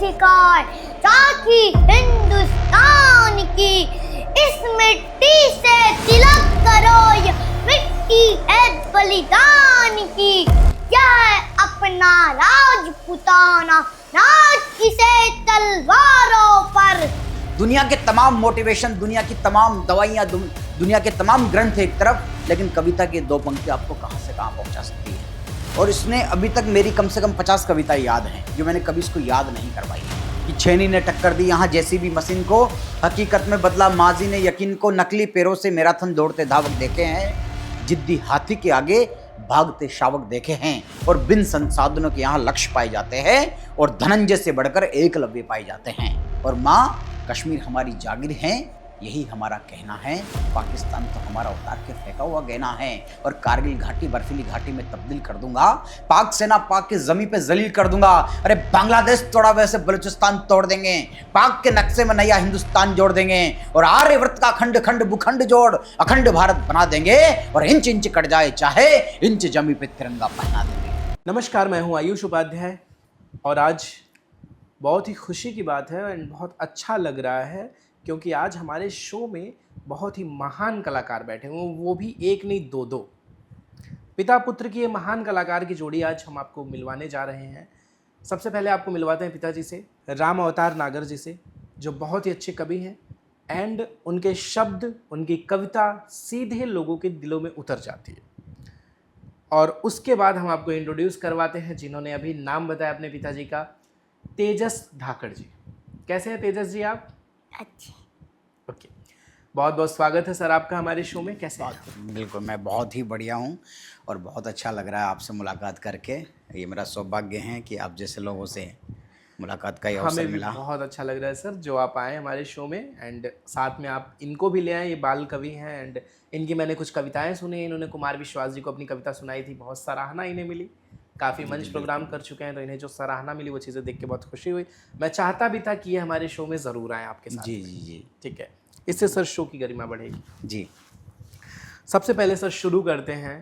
सिखाए साथी हिंदुस्तान की। इस मिट्टी से तिलक करो, ये मिट्टी है बलिदान की। यह है अपना राजपुताना, नाच किसे तलवारों पर। दुनिया के तमाम मोटिवेशन, दुनिया की तमाम दवाइयाँ, दुनिया के तमाम ग्रंथ एक तरफ, लेकिन कविता की दो पंक्ति आपको कहाँ से कहाँ पहुँचा सकती है। और इसने अभी तक मेरी कम से कम 50 कविताएं याद हैं जो मैंने कभी इसको याद नहीं करवाई कि छेनी ने टक्कर दी यहाँ जैसी भी मशीन को, हकीकत में बदला माजी ने यकीन को, नकली पैरों से मैराथन दौड़ते धावक देखे हैं, जिद्दी हाथी के आगे भागते शावक देखे हैं, और बिन संसाधनों के यहाँ लक्ष्य पाए जाते हैं, और धनंजय से बढ़कर एकलव्य पाए जाते हैं। और माँ, कश्मीर हमारी जागीर है, यही हमारा कहना है। पाकिस्तान तो हमारा उतार के फेंका हुआ गहना है, और कारगिल घाटी बर्फीली घाटी में तब्दील कर दूंगा। पाक सेना पाक की जमीन पे जलील कर दूंगा। अरे बांग्लादेश तोड़ा वैसे बलूचिस्तान तोड़ देंगे, पाक के नक्शे में नया हिंदुस्तान जोड़ देंगे, और आर्यव्रत का खंड खंड भूखंड जोड़ अखंड भारत बना देंगे, और इंच इंच कट जाए चाहे इंच जमी पे तिरंगा पहना देंगे। नमस्कार, मैं हूं आयुष उपाध्याय, और आज बहुत ही खुशी की बात है एंड बहुत अच्छा लग रहा है क्योंकि आज हमारे शो में बहुत ही महान कलाकार बैठे हुए, वो भी एक नहीं दो। पिता पुत्र की ये महान कलाकार की जोड़ी आज हम आपको मिलवाने जा रहे हैं। सबसे पहले आपको मिलवाते हैं पिताजी से, राम अवतार नागर जी से, जो बहुत ही अच्छे कवि हैं एंड उनके शब्द, उनकी कविता सीधे लोगों के दिलों में उतर जाती है। और उसके बाद हम आपको इंट्रोड्यूस करवाते हैं जिन्होंने अभी नाम बताया अपने पिताजी का, तेजस धाकड़ जी। कैसे हैं तेजस जी आप? अच्छा, ओके, बहुत बहुत स्वागत है सर आपका हमारे शो में। कैसे हैं? बिल्कुल, मैं बहुत ही बढ़िया हूँ और बहुत अच्छा लग रहा है आपसे मुलाकात करके। ये मेरा सौभाग्य है कि आप जैसे लोगों से मुलाकात का ये अवसर हमें भी मिला। बहुत अच्छा लग रहा है सर जो आप आए हमारे शो में, एंड साथ में आप इनको भी ले आए। ये बाल कवि हैं एंड इनकी मैंने कुछ कविताएं सुनी। इन्होंने कुमार विश्वास जी को अपनी कविता सुनाई थी, बहुत सराहना इन्हें मिली। काफ़ी मंच प्रोग्राम कर चुके हैं, तो इन्हें जो सराहना मिली वो चीज़ें देख के बहुत खुशी हुई। मैं चाहता भी था कि ये हमारे शो में ज़रूर आए आपके साथ। जी जी जी, ठीक है, इससे सर शो की गरिमा बढ़ेगी। जी। सबसे पहले सर शुरू करते हैं,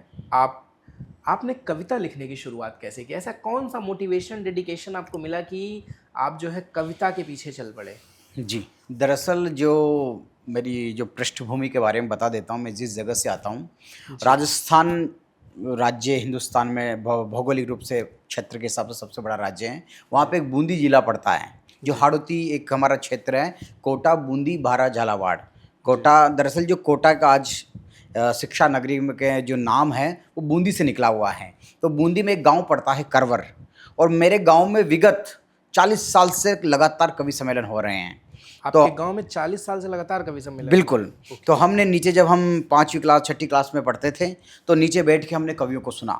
आपने कविता लिखने की शुरुआत कैसे की? ऐसा कौन सा मोटिवेशन, डेडिकेशन आपको मिला कि आप जो है कविता के पीछे चल पड़े? जी, दरअसल जो मेरी जो पृष्ठभूमि के बारे में बता देता हूँ, मैं जिस जगह से आता हूँ, राजस्थान राज्य हिंदुस्तान में भौगोलिक रूप से क्षेत्र के हिसाब से सबसे बड़ा राज्य है। वहाँ पे एक बूंदी जिला पड़ता है, जो हाड़ौती एक हमारा क्षेत्र है, कोटा, बूंदी, बारा, झालावाड़। कोटा, दरअसल जो कोटा का आज शिक्षा नगरी में के जो नाम है वो बूंदी से निकला हुआ है। तो बूंदी में एक गांव पड़ता है करवर, और मेरे गांव में विगत 40 साल से लगातार कवि सम्मेलन हो रहे हैं। आपके गांव में 40 साल से लगातार कवि सम्मेलन? बिल्कुल। तो हमने नीचे, जब हम 5वीं क्लास 6ठी क्लास में पढ़ते थे, तो नीचे बैठ के हमने कवियों को सुना।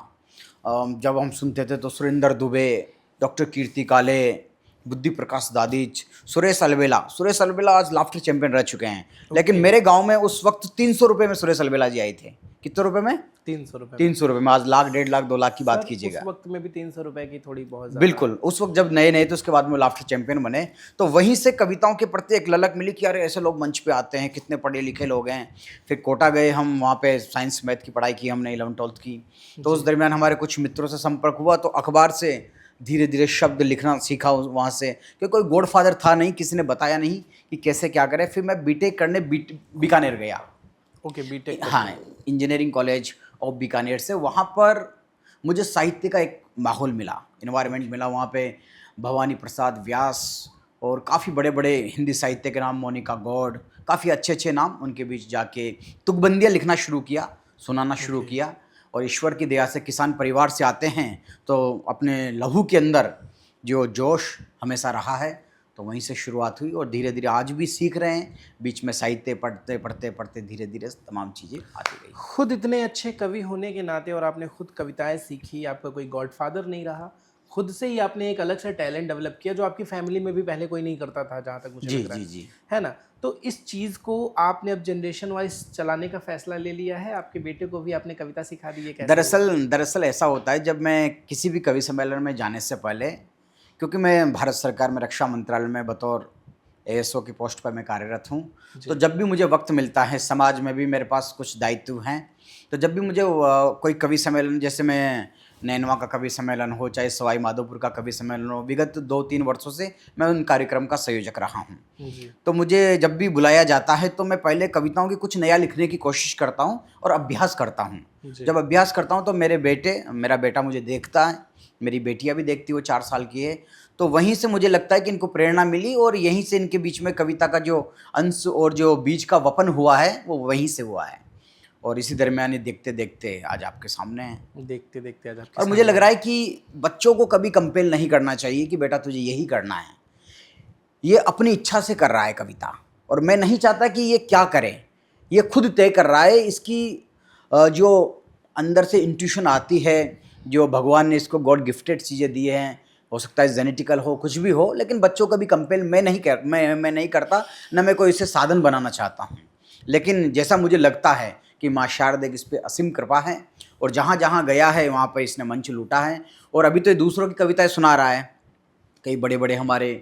जब हम सुनते थे तो सुरेंद्र दुबे, डॉक्टर कीर्ति काले, बुद्धि प्रकाश दादीच, सुरेश अलबेला आज लाफ्टर चैंपियन रह चुके हैं। लेकिन मेरे गांव में उस वक्त 300 रुपये में सुरेश अलबेला जी आए थे। कितने रुपए में? 300 रुपये। 300 रुपये में। आज लाख, 1.5 लाख, 2 लाख की बात सर, कीजिएगा। उस वक्त में भी 300 रुपये की थोड़ी बहुत ज़्यादा। बिल्कुल, उस वक्त जब नए नए थे, उसके बाद में लाफ्टर चैंपियन बने, तो वहीं से कविताओं के प्रति एक ललक मिली कि अरे ऐसे लोग मंच पे आते हैं, कितने पढ़े लिखे लोग हैं। फिर कोटा गए हम, वहाँ पे साइंस मैथ की पढ़ाई की हमने, 11th 12th की। तो उस दरमियान हमारे कुछ मित्रों से संपर्क हुआ, तो अखबार से धीरे धीरे शब्द लिखना सीखा वहाँ से, क्योंकि कोई गॉडफादर था नहीं, किसी ने बताया नहीं कि कैसे क्या करें। फिर मैं बीटेक करने बीकानेर गया। Okay, B Tech. हाँ, इंजीनियरिंग कॉलेज ऑफ बीकानेर से। वहाँ पर मुझे साहित्य का एक माहौल मिला, इन्वायरमेंट मिला। वहाँ पे भवानी प्रसाद व्यास और काफ़ी बड़े बड़े हिंदी साहित्य के नाम, मोनिका गौड़, काफ़ी अच्छे अच्छे नाम, उनके बीच जाके तुकबंदियाँ लिखना शुरू किया, सुनाना शुरू किया। और ईश्वर की दया से किसान परिवार से आते हैं, तो अपने लहू के अंदर जो जोश हमेशा रहा है, तो वहीं से शुरुआत हुई, और धीरे धीरे आज भी सीख रहे हैं। बीच में साहित्य पढ़ते धीरे धीरे तमाम चीज़ें आती गई। खुद इतने अच्छे कवि होने के नाते, और आपने खुद कविताएं सीखी, आपका कोई गॉडफादर नहीं रहा, खुद से ही आपने एक अलग सा टैलेंट डेवलप किया जो आपकी फैमिली में भी पहले कोई नहीं करता था, जहाँ तक मुझे लग रहा है। जी, है ना? तो इस चीज़ को आपने अब जनरेशन वाइज चलाने का फैसला ले लिया है, आपके बेटे को भी आपने कविता सिखा दी है? कैसे? दरअसल ऐसा होता है, जब मैं किसी भी कवि सम्मेलन में जाने से पहले, क्योंकि मैं भारत सरकार में रक्षा मंत्रालय में बतौर ASO की पोस्ट पर मैं कार्यरत हूँ, तो जब भी मुझे वक्त मिलता है, समाज में भी मेरे पास कुछ दायित्व हैं, तो जब भी मुझे कोई कवि सम्मेलन, जैसे मैं नैनवा का कवि सम्मेलन हो, चाहे सवाई माधोपुर का कवि सम्मेलन हो, विगत 2-3 वर्षों से मैं उन कार्यक्रम का संयोजक रहा हूँ। जी। तो मुझे जब भी बुलाया जाता है तो मैं पहले कविताओं की कुछ नया लिखने की कोशिश करता हूँ और अभ्यास करता हूँ। जी। जब अभ्यास करता हूँ तो मेरा बेटा मुझे देखता है, मेरी बेटियाँ भी देखती, वो 4 साल की है, तो वहीं से मुझे लगता है कि इनको प्रेरणा मिली और यहीं से इनके बीच में कविता का जो अंश और जो बीज का वपन हुआ है वो वहीं से हुआ है। और इसी दरमियान ही देखते देखते आज आपके सामने है। देखते देखते आज आपके और मुझे सामने लग रहा है कि बच्चों को कभी कंपेल नहीं करना चाहिए कि बेटा तुझे यही करना है। ये अपनी इच्छा से कर रहा है कविता, और मैं नहीं चाहता कि ये क्या करे, ये खुद तय कर रहा है। इसकी जो अंदर से इंट्यूशन आती है, जो भगवान ने इसको गॉड गिफ्टेड चीज़ें दी हैं, हो सकता है जेनेटिकल हो, कुछ भी हो, लेकिन बच्चों को भी कंपेल मैं नहीं करता, न मैं कोई इसे साधन बनाना चाहता हूँ। लेकिन जैसा मुझे लगता है कि माँ शारदा की इस पर असीम कृपा है, और जहाँ जहाँ गया है वहाँ पर इसने मंच लूटा है, और अभी तो ये दूसरों की कविताएं सुना रहा है। कई बड़े बड़े हमारे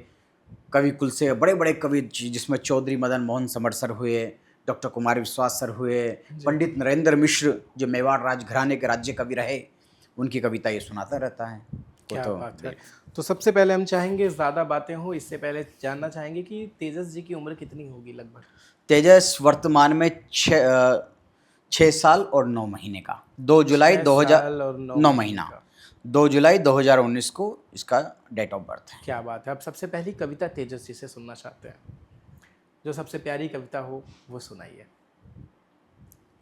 कवि कुल से बड़े बड़े कवि, जिसमें चौधरी मदन मोहन समर सर हुए, डॉक्टर कुमार विश्वास सर हुए, पंडित नरेंद्र मिश्र जो मेवाड़ राजघराने के राज्य कवि रहे, उनकी कविता ये सुनाता रहता है। क्या तो बात है। तो सबसे पहले हम चाहेंगे ज़्यादा बातें हो इससे पहले जानना चाहेंगे कि तेजस जी की उम्र कितनी होगी लगभग? तेजस वर्तमान में 6 साल और 9 महीने का, 2 जुलाई 2009 महीना, 2 जुलाई 2019 को इसका डेट ऑफ बर्थ है। क्या बात है। अब सबसे पहली कविता तेजस जी से सुनना चाहते हैं, जो सबसे प्यारी कविता हो वो सुनाइए,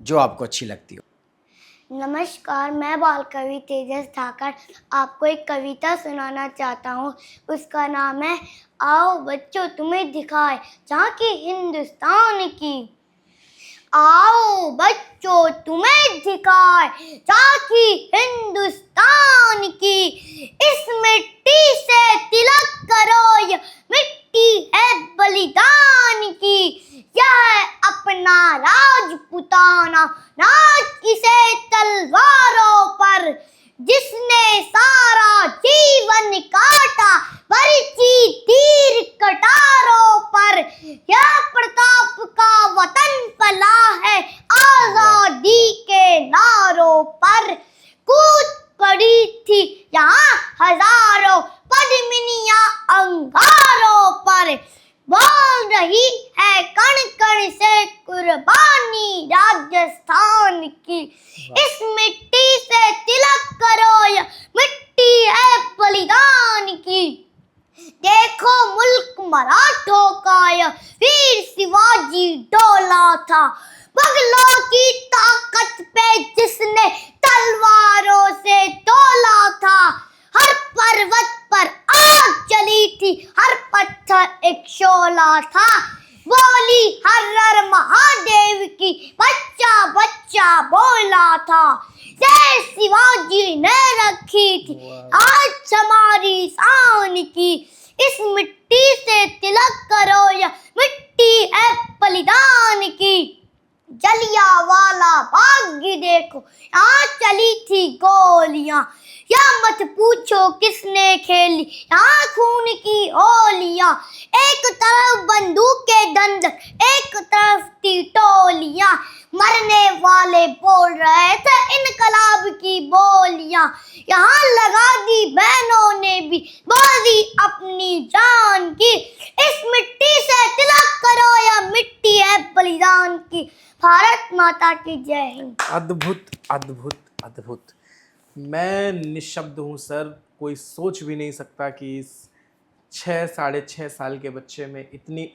जो आपको अच्छी लगती हो। नमस्कार, मैं बाल कवि तेजस ठाकर आपको एक कविता सुनाना चाहता हूँ। उसका नाम है आओ बच्चों तुम्हें दिखाए झांकी हिंदुस्तान की। आओ बच्चों तुम्हें दिखाए झांकी हिंदुस्तान की। इस मिट्टी से तिलक करो, ये मिट्टी है बलिदान की। यह अपना राजपुताना नाच इसे तलवारों पर, जिसने सारा जीवन काटा बरछी तीर कटारों पर। यह प्रताप का वतन पला है आजादी के नारों पर। कूद पड़ी थी यहाँ हजारों पद्मिनियां अंगारों पर। बोल रही है कण कण से कुर्बानी राजस्थान की। इस मिट्टी से तिलक करो, यह मिट्टी है बलिदान की। देखो मुल्क मराठों का यह वीर शिवाजी डोला था। मुगलों की ताकत पे जिसने तलवारों से तोला था। हर पर्वत पर आग जली थी, हर पत्थर एक शोला था। बोली हर महादेव की बच्चा बच्चा बोला था। जय शिवाजी ने रखी थी आज हमारी शान की। इस मिट्टी से तिलक करो, यह मिट्टी है बलिदान की। जलियांवाला बाग देखो, यहाँ चली थी गोलियां। या मत पूछो किसने खेली यहाँ खून की होलियां। एक तरफ बंदूकें दंडक, एक तरफ थी टोलियां। मरने वाले बोल रहे थे इनकलाब की बोलियां। यहाँ लगा दी बहनों ने भी बाजी अपनी जान की। इस मिट्टी से तिलक करो, यह मिट्टी है बलिदान की। भारत माता की जय हिंद। अद्भुत अद्भुत अद्भुत। मैं निशब्द हूँ सर, कोई सोच भी नहीं सकता कि इस 6-6.5 साल के बच्चे में इतनी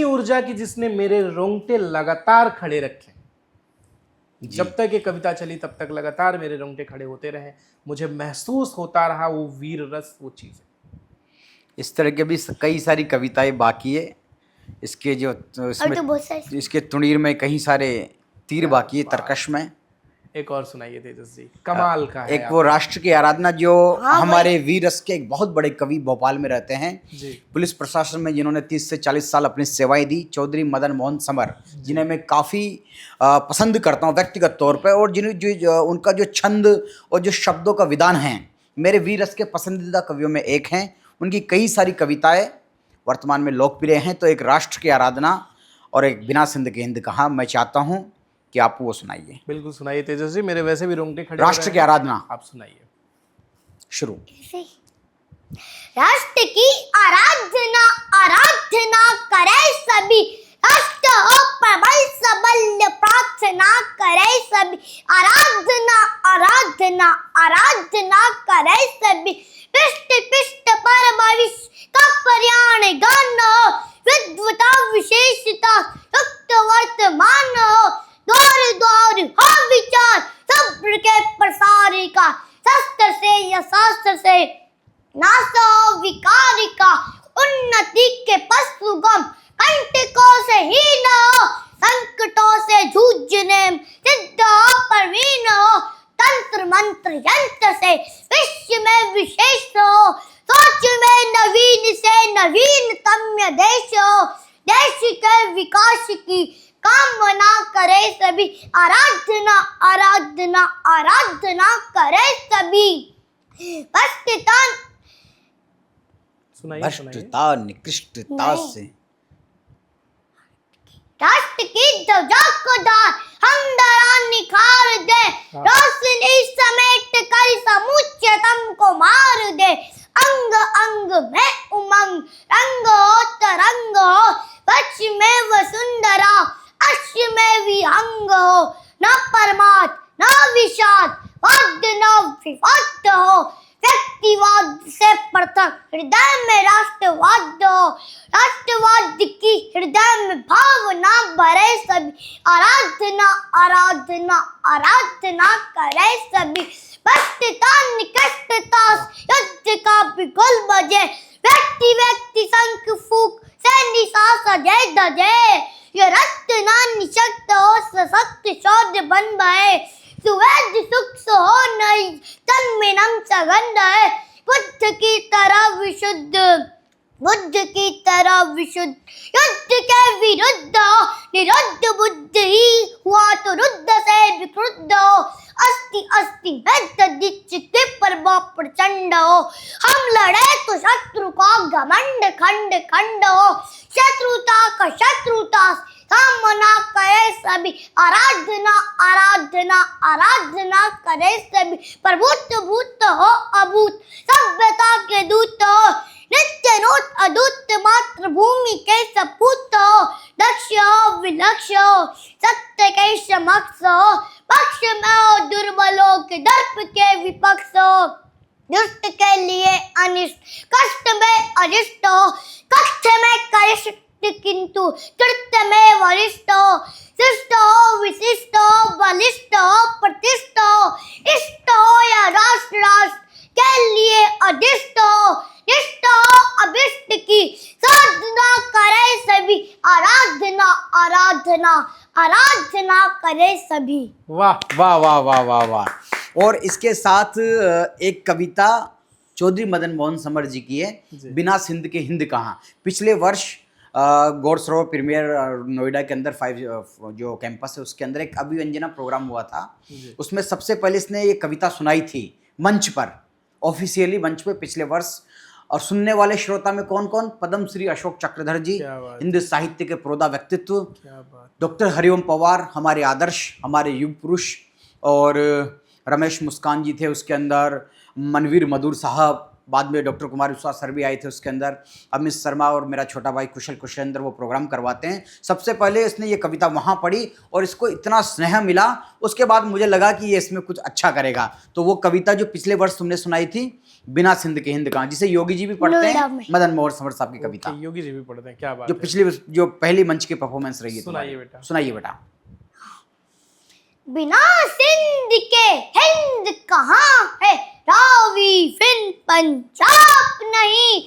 ऊर्जा कि जिसने मेरे रोंगटे लगातार खड़े रखे। जब तक ये कविता चली तब तक लगातार मेरे रोंगटे खड़े होते रहे। मुझे महसूस होता रहा वो वीर रस, वो चीज़ें। इस तरह के भी कई सारी कविताएं बाकी है। इसके जो इसके तुणीर में कई सारे तीर बाकी है, तर्कश में। एक और सुनाइए तेजस जी, कमाल का है। एक वो राष्ट्र की आराधना जो हमारे वीर रस के एक बहुत बड़े कवि भोपाल में रहते हैं जी। पुलिस प्रशासन में जिन्होंने 30 से 40 साल अपनी सेवाएं दी, चौधरी मदन मोहन समर, जिन्हें मैं काफ़ी पसंद करता हूं व्यक्तिगत तौर पे, और उनका जो छंद और जो शब्दों का विधान है मेरे वीर रस के पसंदीदा कवियों में एक हैं। उनकी कई सारी कविताएं वर्तमान में लोकप्रिय हैं। तो एक राष्ट्र की आराधना और एक बिना सिंध के हिंद कहा मैं चाहता हूँ कि आप वो सुनाइए। बिल्कुल सुनाइए तेजस जी, मेरे वैसे भी रोंगटे खड़े हो राष्ट्र रहे की हैं। आराधना आप सुनाइए। शुरू। ऐसे राष्ट्र की आराधना आराधना करे सभी, राष्ट्र हो प्रबल सबल प्रार्थना करे सभी, आराधना आराधना आराधना करे सभी, पृष्ठ पृष्ठ पर भविष्य का पर्याण गान हो, विद्वता विशेषता युक्त वर्तमान हो, द्वार द्वार हो विचार सब्र के प्रसारी का, शस्त्र से या शास्त्र से नासो विकारिका, उन्नति के पथ सुगम कंटकों से ही न हो, संकटों से जूझने सिद्ध हो प्रवीण हो, तंत्र मंत्र यंत्र से विश्व में विशेष हो, सोच में नवीन से नवीनतम देश हो, देश के विकास की कामना करे सभी, आराधना आराधना आराधना करे सभी, भ्रष्टता सुनाइए सुनाइए। भ्रष्टता निकृष्टता नहीं। से राष्ट्र की ध्वजा को दार हम दरा निखार दे, रोशनी समेट कर समुच्चतम को मार दे, अंग अंग में उमंग रंग हो तरंग हो, वक्ष में वसुंधरा अश्व में विहंग हो, न परमार्थ न विषाद वाद न विवाद हो, व्यक्तिवाद से पृथक हृदय में राष्ट्रवाद हो, राष्ट्रवाद की हृदय में भावना भरे सभी, आराधना आराधना आराधना करे सभी, भ्रष्टता निकृष्टता युद्ध का बिगुल बजे, व्यक्ति व्यक्ति शंख फूक से निशा सजे धजे, ये रक्त ना निशक्त हो सशक्त शौर्य बन भये, सुवेद सुख सो नहीं तन में नम सगंध है, बुद्ध की तरह विशुद्ध बुद्ध की तरह विशुद्ध, युद्ध के विरुद्ध हो निरुद्ध बुद्ध ही हुआ तो रुद्ध से विक्रुद्ध हो, अस्ति अस्ति में तदिच्छ के प्रभाव प्रचंड हो, हम लड़े तो शत्रु का घमंड खंड खंड हो, शत्रुता का शत्रुता कामना करे सभी, आराधना आराधना आराधना करे सभी, प्रभुत्व भूत हो अभूत सभ्यता के दूत हो, नित्य नूत अदूत मात्र भूमि के सपूत हो, दक्ष हो विलक्ष हो सत्य के समक्ष हो, पक्ष में हो दुर्बलों के दर्प के विपक्ष हो, दुष्ट के लिए अनिष्ट कष्ट में अरिष्ट हो, कष्ट में करिष्ठ किंतु कृत्य में वरिष्ठ हो, शिष्ट हो विशिष्ट हो बलिष्ठ हो प्रतिष्ठ हो, इष्ट हो या राष्ट्र राष्ट्र के लिए अधिष्ठ हो, निष्ठ हो अभिष्ट की साधना करे सभी, आराधना आराधना आराधना करे सभी। वाह वाह वाह वाह वाह वाह। और इसके साथ एक कविता चौधरी मदन मोहन समर जी की है, बिना सिंध के हिंद कहाँ। पिछले वर्ष गौर सरोवर प्रीमियर नोएडा के अंदर 5 जो कैंपस है उसके अंदर एक अभिव्यंजना प्रोग्राम हुआ था, उसमें सबसे पहले इसने ये कविता सुनाई थी मंच पर, ऑफिशियली मंच पे पिछले वर्ष। और सुनने वाले श्रोता में कौन कौन? पद्म श्री अशोक चक्रधर जी, हिंदी साहित्य के प्रोदा व्यक्तित्व, डॉक्टर हरिओम पवार हमारे आदर्श, हमारे युग पुरुष, और रमेश मुस्कान जी थे उसके अंदर, मनवीर मधुर साहब, बाद में डॉक्टर कुमार विश्वास सर भी आए थे उसके अंदर, अमित शर्मा और मेरा छोटा भाई कुशल कुशेंद्र वो प्रोग्राम करवाते हैं। सबसे पहले इसने ये कविता वहाँ पढ़ी और इसको इतना स्नेह मिला, उसके बाद मुझे लगा कि ये इसमें कुछ अच्छा करेगा। तो वो कविता जो पिछले वर्ष तुमने सुनाई थी, बिना सिंध के हिंद कहाँ, जिसे योगी जी भी पढ़ते हैं, मदन मोहन समर साहब की कविता, योगी जी भी पढ़ते हैं, क्या बात जो है। पिछली जो पहली मंच की परफॉर्मेंस रही है। सुनाइए बेटा। सुनाइए बेटा। बिना सिंध के हिंद कहाँ है, रावी फिर पंजाब नहीं,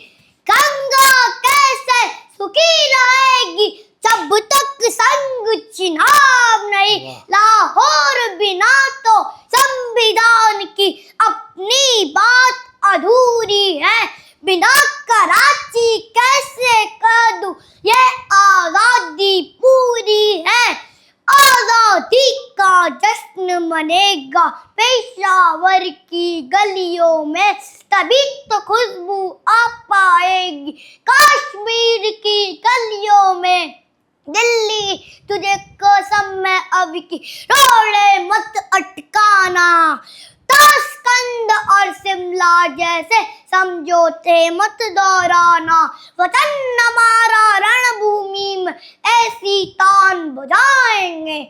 गंगा कैसे सुखी रहेगी जब तक संग चिनाब नहीं, लाहौर बिना तो संविधान की अपनी बात अधूरी है, बिना कराची कैसे कर दूं ये आजादी पूरी है, आजादी का जश्न मनेगा पेशावर की गलियों में, तभी तो खुशबू आ पाएगी कश्मीर की गलियों में, दिल्ली तुझे कसम मैं अब की रोड़े मत अटकाना, ताशकंद और शिमला जैसे समझौते मत दोहराना, वतन हमारा रणभूमि में ऐसी तान बजाएंगे,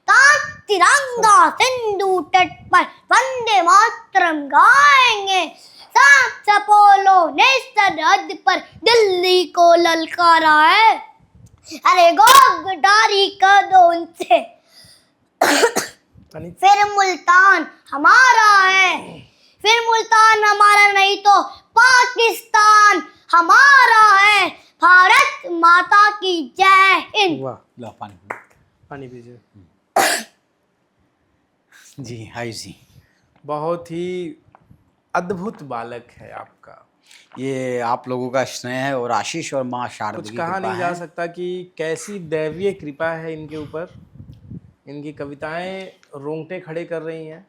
ताज तिरंगा सिंधु तट पर वंदे मातरम गाएंगे, सात सपोलो ने सरहद पर दिल्ली को ललकारा है, अरे गद्दारी कर दो उनसे, फिर मुल्तान हमारा है, फिर मुल्तान हमारा नहीं तो पाकिस्तान हमारा है, भारत माता की जय हिंद। वाह, लो पानी। पानी पीजिए। जी आयुष जी, बहुत ही अद्भुत बालक है आपका। ये आप लोगों का स्नेह है और आशीष और माँ शारदा कुछ की कहा कृपा नहीं जा है। सकता कि कैसी दैवीय कृपा है इनके ऊपर। इनकी कविताएं रोंगटे खड़े कर रही हैं।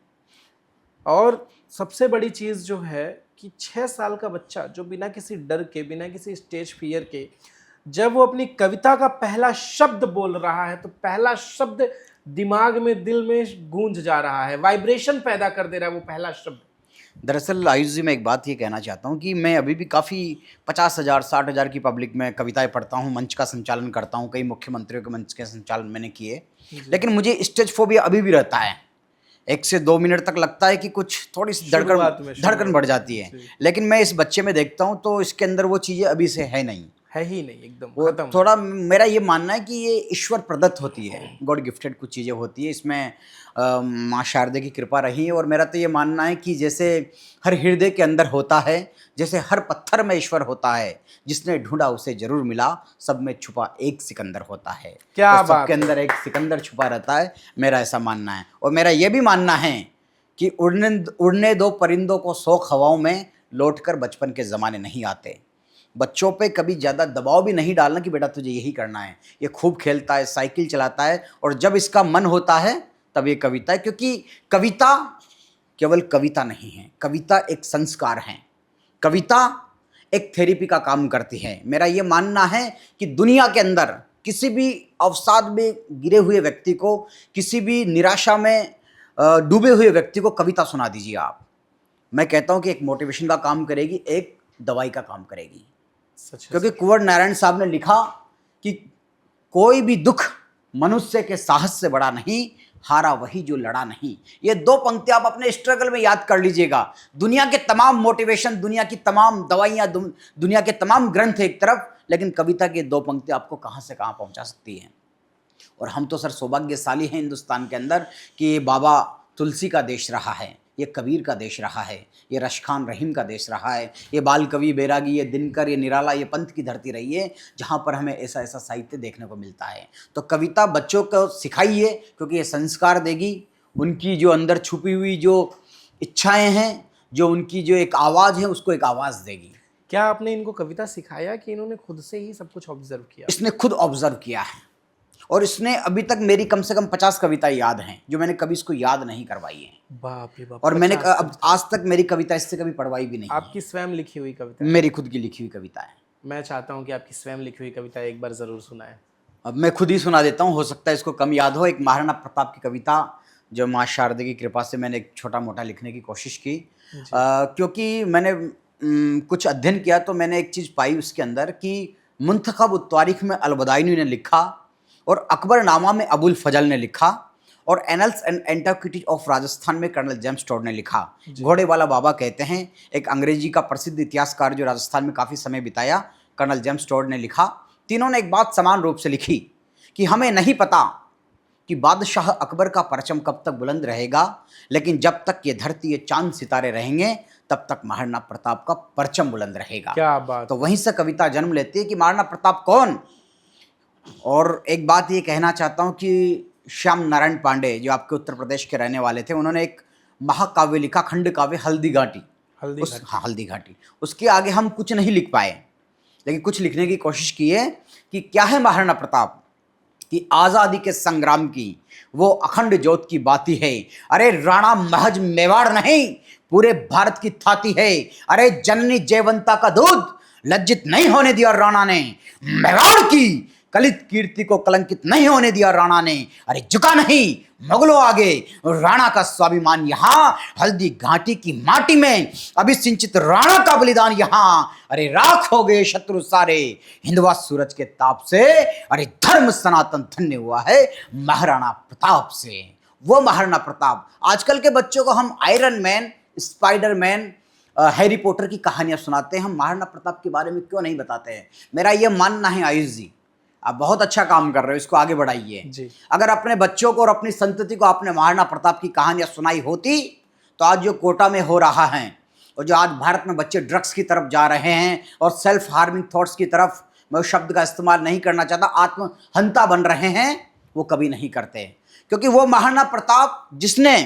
और सबसे बड़ी चीज़ जो है कि 6 साल का बच्चा जो बिना किसी डर के, बिना किसी स्टेज फियर के, जब वो अपनी कविता का पहला शब्द बोल रहा है तो पहला शब्द दिमाग में, दिल में गूंज जा रहा है, वाइब्रेशन पैदा कर दे रहा है वो पहला शब्द। दरअसल आयुष जी, मैं एक बात ये कहना चाहता हूँ कि मैं अभी भी काफ़ी 50,000 60,000 की पब्लिक में कविताएं पढ़ता हूँ, मंच का संचालन करता हूँ, कई मुख्यमंत्रियों के मंच के संचालन मैंने किए, लेकिन मुझे स्टेज फोबिया अभी भी रहता है। 1 से 2 मिनट तक लगता है कि कुछ थोड़ी सी धड़कन बढ़ जाती है, लेकिन मैं इस बच्चे में देखता हूँ तो इसके अंदर वो चीज़ें अभी से है नहीं, है ही नहीं, एकदम वो खत्म। थोड़ा मेरा ये मानना है कि ये ईश्वर प्रदत्त होती है, गॉड गिफ्टेड कुछ चीज़ें होती है इसमें। माँ शारदा की कृपा रही है और मेरा तो ये मानना है कि जैसे हर हृदय के अंदर होता है, जैसे हर पत्थर में ईश्वर होता है, जिसने ढूंढा उसे जरूर मिला, सब में छुपा एक सिकंदर होता है। क्या तो बात सबके अंदर एक सिकंदर छुपा रहता है, मेरा ऐसा मानना है। और मेरा ये भी मानना है कि उड़ने दो परिंदों को शौक हवाओं में, लौटकर बचपन के ज़माने नहीं आते। बच्चों पे कभी ज़्यादा दबाव भी नहीं डालना कि बेटा तुझे यही करना है। ये खूब खेलता है, साइकिल चलाता है, और जब इसका मन होता है तब ये कविता है, क्योंकि कविता केवल कविता नहीं है, कविता एक संस्कार है, कविता एक थेरेपी का काम करती है। मेरा ये मानना है कि दुनिया के अंदर किसी भी अवसाद में गिरे हुए व्यक्ति को, किसी भी निराशा में डूबे हुए व्यक्ति को कविता सुना दीजिए आप। मैं कहता हूँ कि एक मोटिवेशन का काम करेगी, एक दवाई का काम करेगी। क्योंकि कुंवर नारायण साहब ने लिखा कि कोई भी दुख मनुष्य के साहस से बड़ा नहीं, हारा वही जो लड़ा नहीं। ये 2 पंक्ति आप अपने स्ट्रगल में याद कर लीजिएगा। दुनिया के तमाम मोटिवेशन, दुनिया की तमाम दवाइयाँ, दुनिया के तमाम ग्रंथ एक तरफ, लेकिन कविता की 2 पंक्ति आपको कहाँ से कहाँ पहुँचा सकती हैं। और हम तो सर सौभाग्यशाली हैं हिंदुस्तान के अंदर कि ये बाबा तुलसी का देश रहा है, ये कबीर का देश रहा है, ये रशखान रहीम का देश रहा है, ये बाल कवि बैरागी, ये दिनकर, ये निराला, ये पंथ की धरती रही है, जहाँ पर हमें ऐसा ऐसा साहित्य देखने को मिलता है। तो कविता बच्चों को सिखाइए, क्योंकि ये संस्कार देगी, उनकी जो अंदर छुपी हुई जो इच्छाएं हैं, जो उनकी जो एक आवाज़ है, उसको एक आवाज़ देगी। क्या आपने इनको कविता सिखाया कि इन्होंने खुद से ही सब कुछ ऑब्जर्व किया? इसने खुद ऑब्जर्व किया है, और इसने अभी तक मेरी कम से कम 50 कविताएं याद हैं, जो मैंने कभी इसको याद नहीं करवाई है। बाप रे बाप। और मैंने अब आज तक मेरी कविता इससे कभी पढ़वाई भी नहीं। आपकी स्वयं लिखी हुई कविता? मेरी खुद की लिखी हुई कविता है। मैं चाहता हूँ कि आपकी स्वयं लिखी हुई कविता एक बार ज़रूर सुनाएं। अब मैं खुद ही सुना देता हूँ, हो सकता है इसको कम याद हो। एक महाराणा प्रताप की कविता, जो माँ शारदा की कृपा से मैंने एक छोटा मोटा लिखने की कोशिश की, क्योंकि मैंने कुछ अध्ययन किया तो मैंने एक चीज़ पाई उसके अंदर कि मुंतखब तारीख में अलबदाइनी ने लिखा, और अकबरनामा में अबुल फजल ने लिखा, और annuls and antiquities of Rajasthan में कर्नल जेम्स टोड ने लिखा। घोड़े वाला बाबा कहते हैं, एक अंग्रेजी का प्रसिद्ध इतिहासकार जो राजस्थान में काफ़ी समय बिताया, कर्नल जेम्स टोड ने लिखा। तीनों ने एक बात समान रूप से लिखी कि हमें नहीं पता कि बादशाह अकबर का परचम कब तक बुलंद रहेगा, लेकिन जब तक ये धरती, ये चांद सितारे रहेंगे, तब तक महाराणा प्रताप का परचम बुलंद रहेगा। क्या बात। तो वहीं से कविता जन्म लेती है कि महाराणा प्रताप कौन। और एक बात ये कहना चाहता हूँ कि श्याम नारायण पांडे, जो आपके उत्तर प्रदेश के रहने वाले थे, उन्होंने एक महाकाव्य लिखा, खंड काव्य हल्दी घाटी। हल्दी घाटी, उसके आगे हम कुछ नहीं लिख पाए, लेकिन कुछ लिखने की कोशिश की है कि क्या है महाराणा प्रताप, कि आज़ादी के संग्राम की वो अखंड ज्योत की बाती है। अरे राणा महज मेवाड़ नहीं, पूरे भारत की थाती है। अरे जननी जयवंता का दूध लज्जित नहीं होने दिया राणा ने, मेवाड़ की कलित कीर्ति को कलंकित नहीं होने दिया राणा ने। अरे झुका नहीं मुगलों आगे राणा का स्वाभिमान यहाँ, हल्दी घाटी की माटी में अभिसिंचित राणा का बलिदान यहाँ। अरे राख हो गए शत्रु सारे हिंदवा सूरज के ताप से, अरे धर्म सनातन धन्य हुआ है महाराणा प्रताप से। वो महाराणा प्रताप, आजकल के बच्चों को हम iron man, Spiderman, Harry Potter की कहानियां सुनाते हैं, हम महाराणा प्रताप के बारे में क्यों नहीं बताते हैं? मेरा ये मानना है आयुष जी, आप बहुत अच्छा काम कर रहे हो, इसको आगे बढ़ाइए जी। अगर अपने बच्चों को और अपनी संतति को आपने महाराणा प्रताप की कहानियां सुनाई होती तो आज जो कोटा में हो रहा है और जो आज भारत में बच्चे ड्रग्स की तरफ जा रहे हैं और सेल्फ हार्मिंग थॉट्स की तरफ, मैं उस शब्द का इस्तेमाल नहीं करना चाहता, आत्महंता बन रहे हैं, वो कभी नहीं करते। क्योंकि वो महाराणा प्रताप जिसने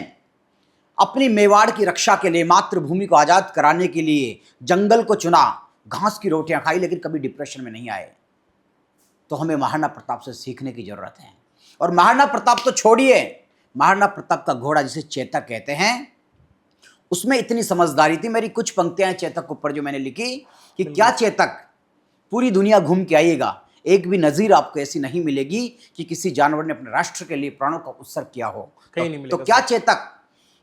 अपनी मेवाड़ की रक्षा के लिए, मातृभूमि को आज़ाद कराने के लिए जंगल को चुना, घास की रोटियां खाई, लेकिन कभी डिप्रेशन में नहीं आए। तो हमें महाराणा प्रताप से सीखने की जरूरत है। और महाराणा प्रताप तो छोड़िए, महाराणा प्रताप का घोड़ा जिसे चेतक कहते हैं, उसमें इतनी समझदारी थी। मेरी कुछ पंक्तियां चेतक ऊपर जो मैंने लिखी कि क्या चेतक पूरी दुनिया घूम के आइएगा, एक भी नज़ीर आपको ऐसी नहीं मिलेगी कि किसी जानवर ने अपने राष्ट्र के लिए प्राणों का उत्सर्ग किया हो। कहीं नहीं मिलेगा। तो क्या चेतक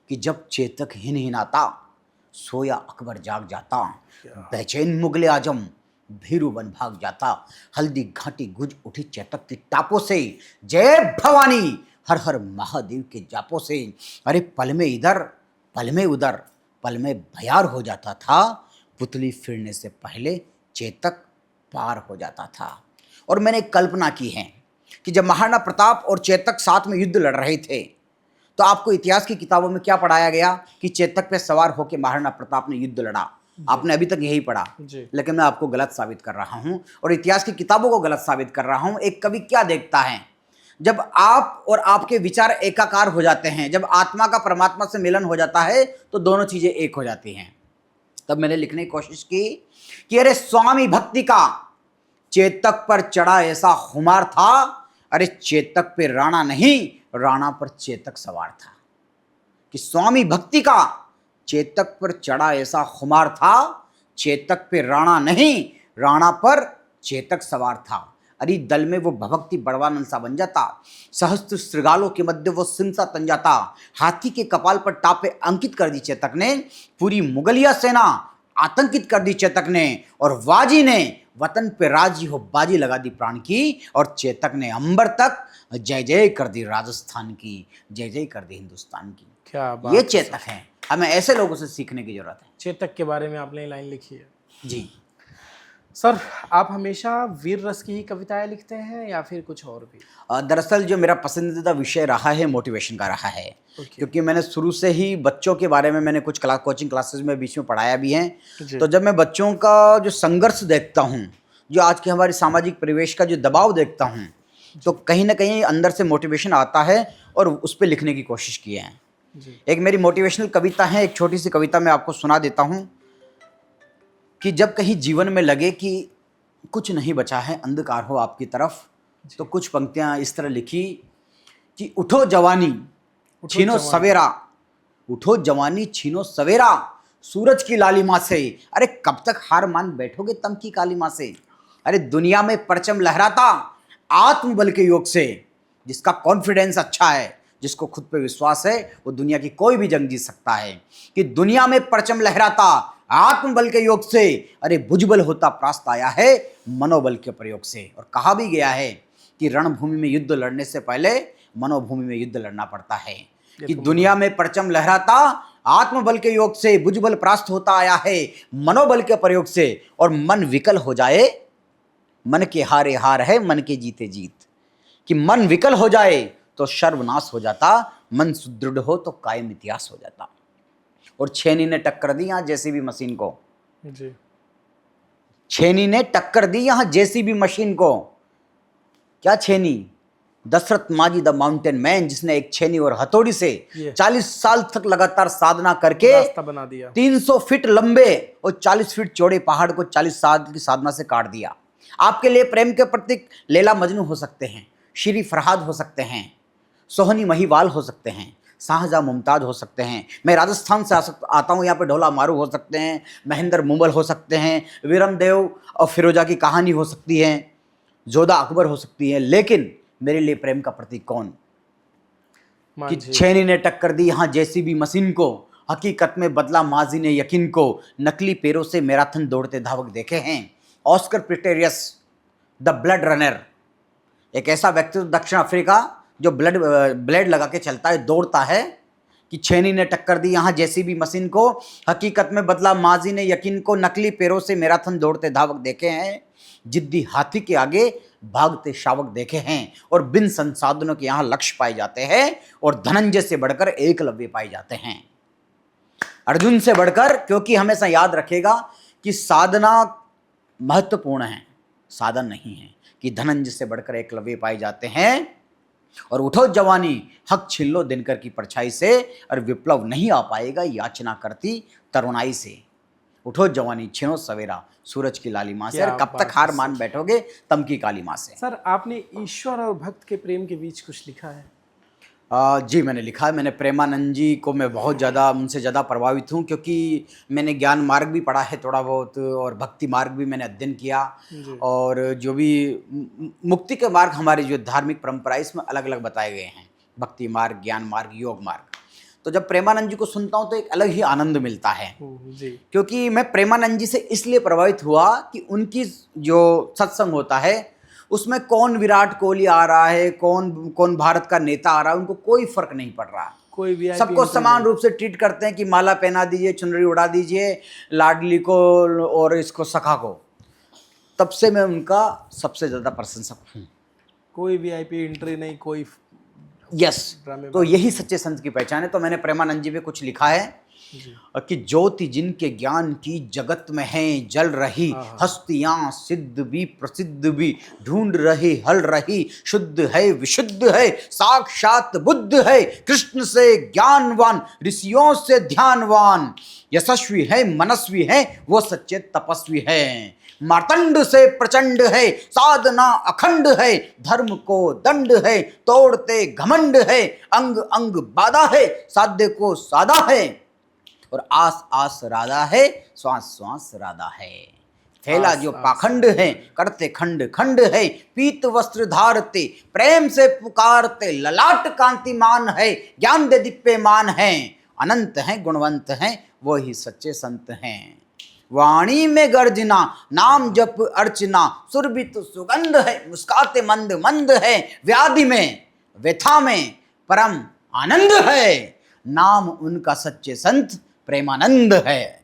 कि जब चेतक हिन हिनाता, सोया अकबर जाग जाता, बेचैन मुगले आजम भीरू बन भाग जाता, हल्दी घाटी गुज उठी चेतक की टापों से, जय भवानी हर हर महादेव के जापों से। अरे पल में इधर पल में उधर, पल में भयार हो जाता था, पुतली फिरने से पहले चेतक पार हो जाता था। और मैंने कल्पना की है कि जब महाराणा प्रताप और चेतक साथ में युद्ध लड़ रहे थे तो आपको इतिहास की किताबों में क्या पढ़ाया गया कि चेतक पे सवार होकर महाराणा प्रताप ने युद्ध लड़ा। आपने अभी तक यही पढ़ा, लेकिन मैं आपको गलत साबित कर रहा हूं और इतिहास की किताबों को गलत साबित कर रहा हूं। एक कवि क्या देखता है, जब आप और आपके विचार एकाकार हो जाते हैं, जब आत्मा का परमात्मा से मिलन हो जाता है तो दोनों चीजें एक हो जाती हैं। तब मैंने लिखने की कोशिश की कि अरे स्वामी भक्ति का चेतक पर चढ़ा ऐसा खुमार था, अरे चेतक पे राणा नहीं, राणा पर चेतक सवार था। कि स्वामी भक्ति का चेतक पर चढ़ा ऐसा खुमार था, चेतक पे राणा नहीं, राणा पर चेतक सवार था। अरे दल में वो भभक्ति बड़वानन सा बन जाता, सहस्त्र श्रृगालों के मध्य वो सिंह सा तन जाता, हाथी के कपाल पर टापे अंकित कर दी चेतक ने, पूरी मुगलिया सेना आतंकित कर दी चेतक ने, और वाजी ने वतन पे राजी हो बाजी लगा दी प्राण की, और चेतक ने अंबर तक जय जय कर दी राजस्थान की, जय जय कर दी हिंदुस्तान की। क्या बात ये चेतक है, हमें ऐसे लोगों से सीखने की जरूरत है। चेतक के बारे में आपने लाइन लिखी है जी सर। आप हमेशा वीर रस की ही कविताएं लिखते हैं या फिर कुछ और भी? दरअसल जो मेरा पसंदीदा विषय रहा है मोटिवेशन का रहा है। क्योंकि मैंने शुरू से ही बच्चों के बारे में मैंने कुछ कोचिंग क्लासेस में बीच में पढ़ाया भी है। तो जब मैं बच्चों का जो संघर्ष देखता हूँ, जो आज के हमारे सामाजिक परिवेश का जो दबाव देखता हूँ, तो कहीं ना कहीं अंदर से मोटिवेशन आता है और उस पर लिखने की कोशिश की है। एक मेरी मोटिवेशनल कविता है, एक छोटी सी कविता मैं आपको सुना देता हूँ कि जब कहीं जीवन में लगे कि कुछ नहीं बचा है, अंधकार हो आपकी तरफ, तो कुछ पंक्तियाँ इस तरह लिखी कि उठो जवानी छीनो सवेरा, उठो जवानी छीनो सवेरा, सूरज की लालिमा से, अरे कब तक हार मान बैठोगे तम की कालिमा से। अरे दुनिया में परचम लहराता आत्मबल के योग से, जिसका कॉन्फिडेंस अच्छा है, जिसको खुद पे विश्वास है, वो दुनिया की कोई भी जंग जीत सकता है। कि दुनिया में परचम लहराता आत्मबल के योग से, अरे भुजबल होता प्रास्त आया है मनोबल के प्रयोग से। और कहा भी गया है कि रणभूमि में युद्ध लड़ने से पहले मनोभूमि में युद्ध लड़ना पड़ता है। कि दुनिया में परचम लहराता आत्मबल के योग से, भुजबल प्रास्त होता आया है मनोबल के प्रयोग से। और मन विकल हो जाए, मन के हारे हार है मन के जीते जीत। कि मन विकल हो जाए तो सर्वनाश हो जाता, मन सुदृढ़ हो तो कायम इतिहास हो जाता। और छेनी ने टक्कर दी यहाँ जेसीबी मशीन को जी। छेनी ने टक्कर दी यहाँ जेसीबी मशीन को। क्या छेनी? Dashrath Manjhi the mountain man, जिसने एक छेनी और हथौड़ी से 40 साल तक लगातार साधना करके रास्ता बना दिया। 300 फीट लंबे और 40 फीट चौड़े पहाड़ को 40 साल की साधना से काट दिया। आपके लिए प्रेम के प्रतीक लैला मजनू हो सकते हैं, श्री फरहाद हो सकते हैं, सोहनी महिवाल हो सकते हैं, शाहजहां मुमताज हो सकते हैं। मैं राजस्थान से आता हूँ, यहाँ पे ढोला मारू हो सकते हैं, महेंद्र मुंबल हो सकते हैं, वीरम देव और फिरोजा की कहानी हो सकती है, जोधा अकबर हो सकती है, लेकिन मेरे लिए प्रेम का प्रतीक कौन? कि मान जी। छेनी ने टक्कर दी यहाँ जेसीबी मशीन को, हकीकत में बदला माजी ने यकीन को, नकली पैरों से मैराथन दौड़ते धावक देखे हैं। Oscar Pistorius, the blood runner, एक ऐसा व्यक्ति दक्षिण अफ्रीका जो ब्लेड लगा के चलता है, दौड़ता है कि छेनी ने टक्कर दी यहाँ जेसीबी मशीन को, हकीकत में बदला माजी ने यकीन को, नकली पैरों से मैराथन दौड़ते धावक देखे हैं। जिद्दी हाथी के आगे भागते शावक देखे हैं, और बिन संसाधनों के यहाँ लक्ष्य पाए जाते हैं, और धनंजय से बढ़कर एकलव्य पाए जाते हैं, अर्जुन से बढ़कर। क्योंकि हमेशा याद रखेगा कि साधना महत्वपूर्ण है, साधन नहीं है, कि धनंजय से बढ़कर एकलव्य पाए जाते हैं। और उठो जवानी, हक छीन लो दिनकर की परछाई से, और विप्लव नहीं आ पाएगा याचना करती तरुणाई से। उठो जवानी, छीनो सवेरा सूरज की लालिमा से, और क्या कब तक बात हार है मान बैठोगे तम की कालिमा से। सर, आपने ईश्वर और भक्त के प्रेम के बीच कुछ लिखा है? जी मैंने लिखा है। मैंने प्रेमानंद जी को मैं बहुत ज़्यादा, उनसे ज़्यादा प्रभावित हूँ, क्योंकि मैंने ज्ञान मार्ग भी पढ़ा है थोड़ा बहुत, और भक्ति मार्ग भी मैंने अध्ययन किया। और जो भी मुक्ति के मार्ग हमारी जो धार्मिक परंपरा है, इसमें अलग अलग बताए गए हैं, भक्ति मार्ग, ज्ञान मार्ग, योग मार्ग। तो जब प्रेमानंद जी को सुनता हूँ तो एक अलग ही आनंद मिलता है, जी। क्योंकि मैं प्रेमानंद जी से इसलिए प्रभावित हुआ कि उनकी जो सत्संग होता है उसमें कौन विराट कोहली आ रहा है, कौन भारत का नेता आ रहा है, उनको कोई फर्क नहीं पड़ रहा। कोई भी सबको समान रूप से ट्रीट करते हैं कि माला पहना दीजिए, चुनरी उड़ा दीजिए, लाडली को और इसको सखा को। तब से मैं उनका सबसे ज़्यादा प्रशंसक हूँ। कोई वीआईपी एंट्री नहीं, कोई यस, तो यही सच्चे संत की पहचान है। तो मैंने प्रेमानंद जी पे कुछ लिखा है कि ज्योति जिनके ज्ञान की जगत में है जल रही, हस्तियां सिद्ध भी प्रसिद्ध भी, ढूंढ रही हल रही, शुद्ध है विशुद्ध है, साक्षात बुद्ध है, कृष्ण से ज्ञानवान, ऋषियों से ध्यानवान, यशस्वी है मनस्वी है, वो सच्चे तपस्वी है, मार्तंड से प्रचंड है, साधना अखंड है, धर्म को दंड है, तोड़ते घमंड है, अंग अंग बाधा है, साध्य को साधा है, और आस आस राधा है, श्वास श्वास राधा है, फैला जो पाखंड है, करते खंड खंड है, पीत वस्त्र धारते, प्रेम से पुकारते, ललाट कांतिमान है, ज्ञान दे दिप्यमान है, अनंत हैं गुणवंत हैं, वो ही सच्चे संत हैं। वाणी में गर्जना, नाम जप अर्चना, सुरभित सुगंध है, मुस्काते मंद मंद है, व्याधि में व्यथा में परम आनंद है, नाम उनका सच्चे संत प्रेमानंद है,